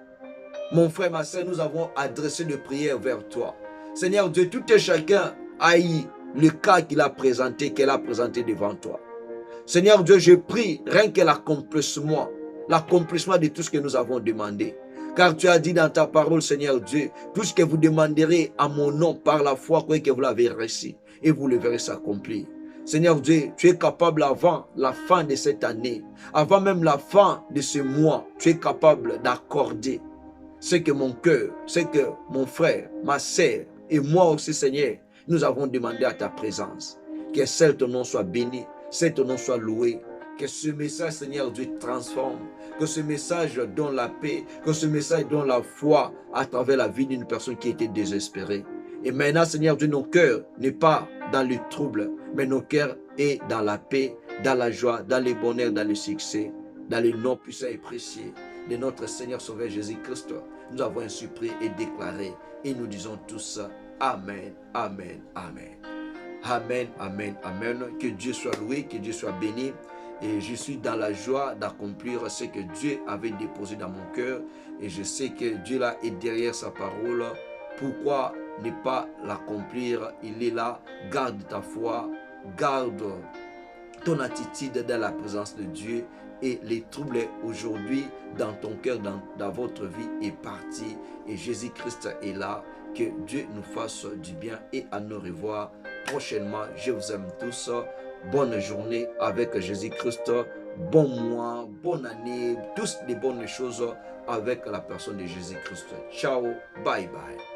Mon frère, ma soeur, nous avons adressé de prière vers toi. Seigneur Dieu, tout et chacun a eu le cas qu'elle a présenté devant toi. Seigneur Dieu, je prie, rien que l'accomplissement de tout ce que nous avons demandé. Car tu as dit dans ta parole, Seigneur Dieu, tout ce que vous demanderez à mon nom par la foi, croyez que vous l'avez reçu et vous le verrez s'accomplir. Seigneur Dieu, tu es capable avant la fin de cette année, avant même la fin de ce mois, tu es capable d'accorder ce que mon cœur, ce que mon frère, ma sœur et moi aussi, Seigneur, nous avons demandé à ta présence. Que seul ton nom soit béni, que ton nom soit loué. Que ce message, Seigneur Dieu, transforme. Que ce message donne la paix. Que ce message donne la foi à travers la vie d'une personne qui était désespérée. Et maintenant, Seigneur Dieu, nos cœurs n'est pas dans le trouble, mais nos cœurs est dans la paix, dans la joie, dans le bonheur, dans le succès, dans le nom puissant et précieux de notre Seigneur Sauveur Jésus-Christ. Nous avons ainsi prié et déclaré. Et nous disons tous Amen, Amen, Amen. Amen, Amen, Amen. Que Dieu soit loué, que Dieu soit béni. Et je suis dans la joie d'accomplir ce que Dieu avait déposé dans mon cœur. Et je sais que Dieu là est derrière sa parole. Pourquoi ne pas l'accomplir? Il est là. Garde ta foi. Garde ton attitude dans la présence de Dieu. Et les troubles aujourd'hui dans ton cœur, dans votre vie est parti. Et Jésus-Christ est là. Que Dieu nous fasse du bien et à nous revoir prochainement. Je vous aime tous. Bonne journée avec Jésus-Christ. Bon mois, bonne année. Toutes les bonnes choses avec la personne de Jésus-Christ. Ciao, bye bye.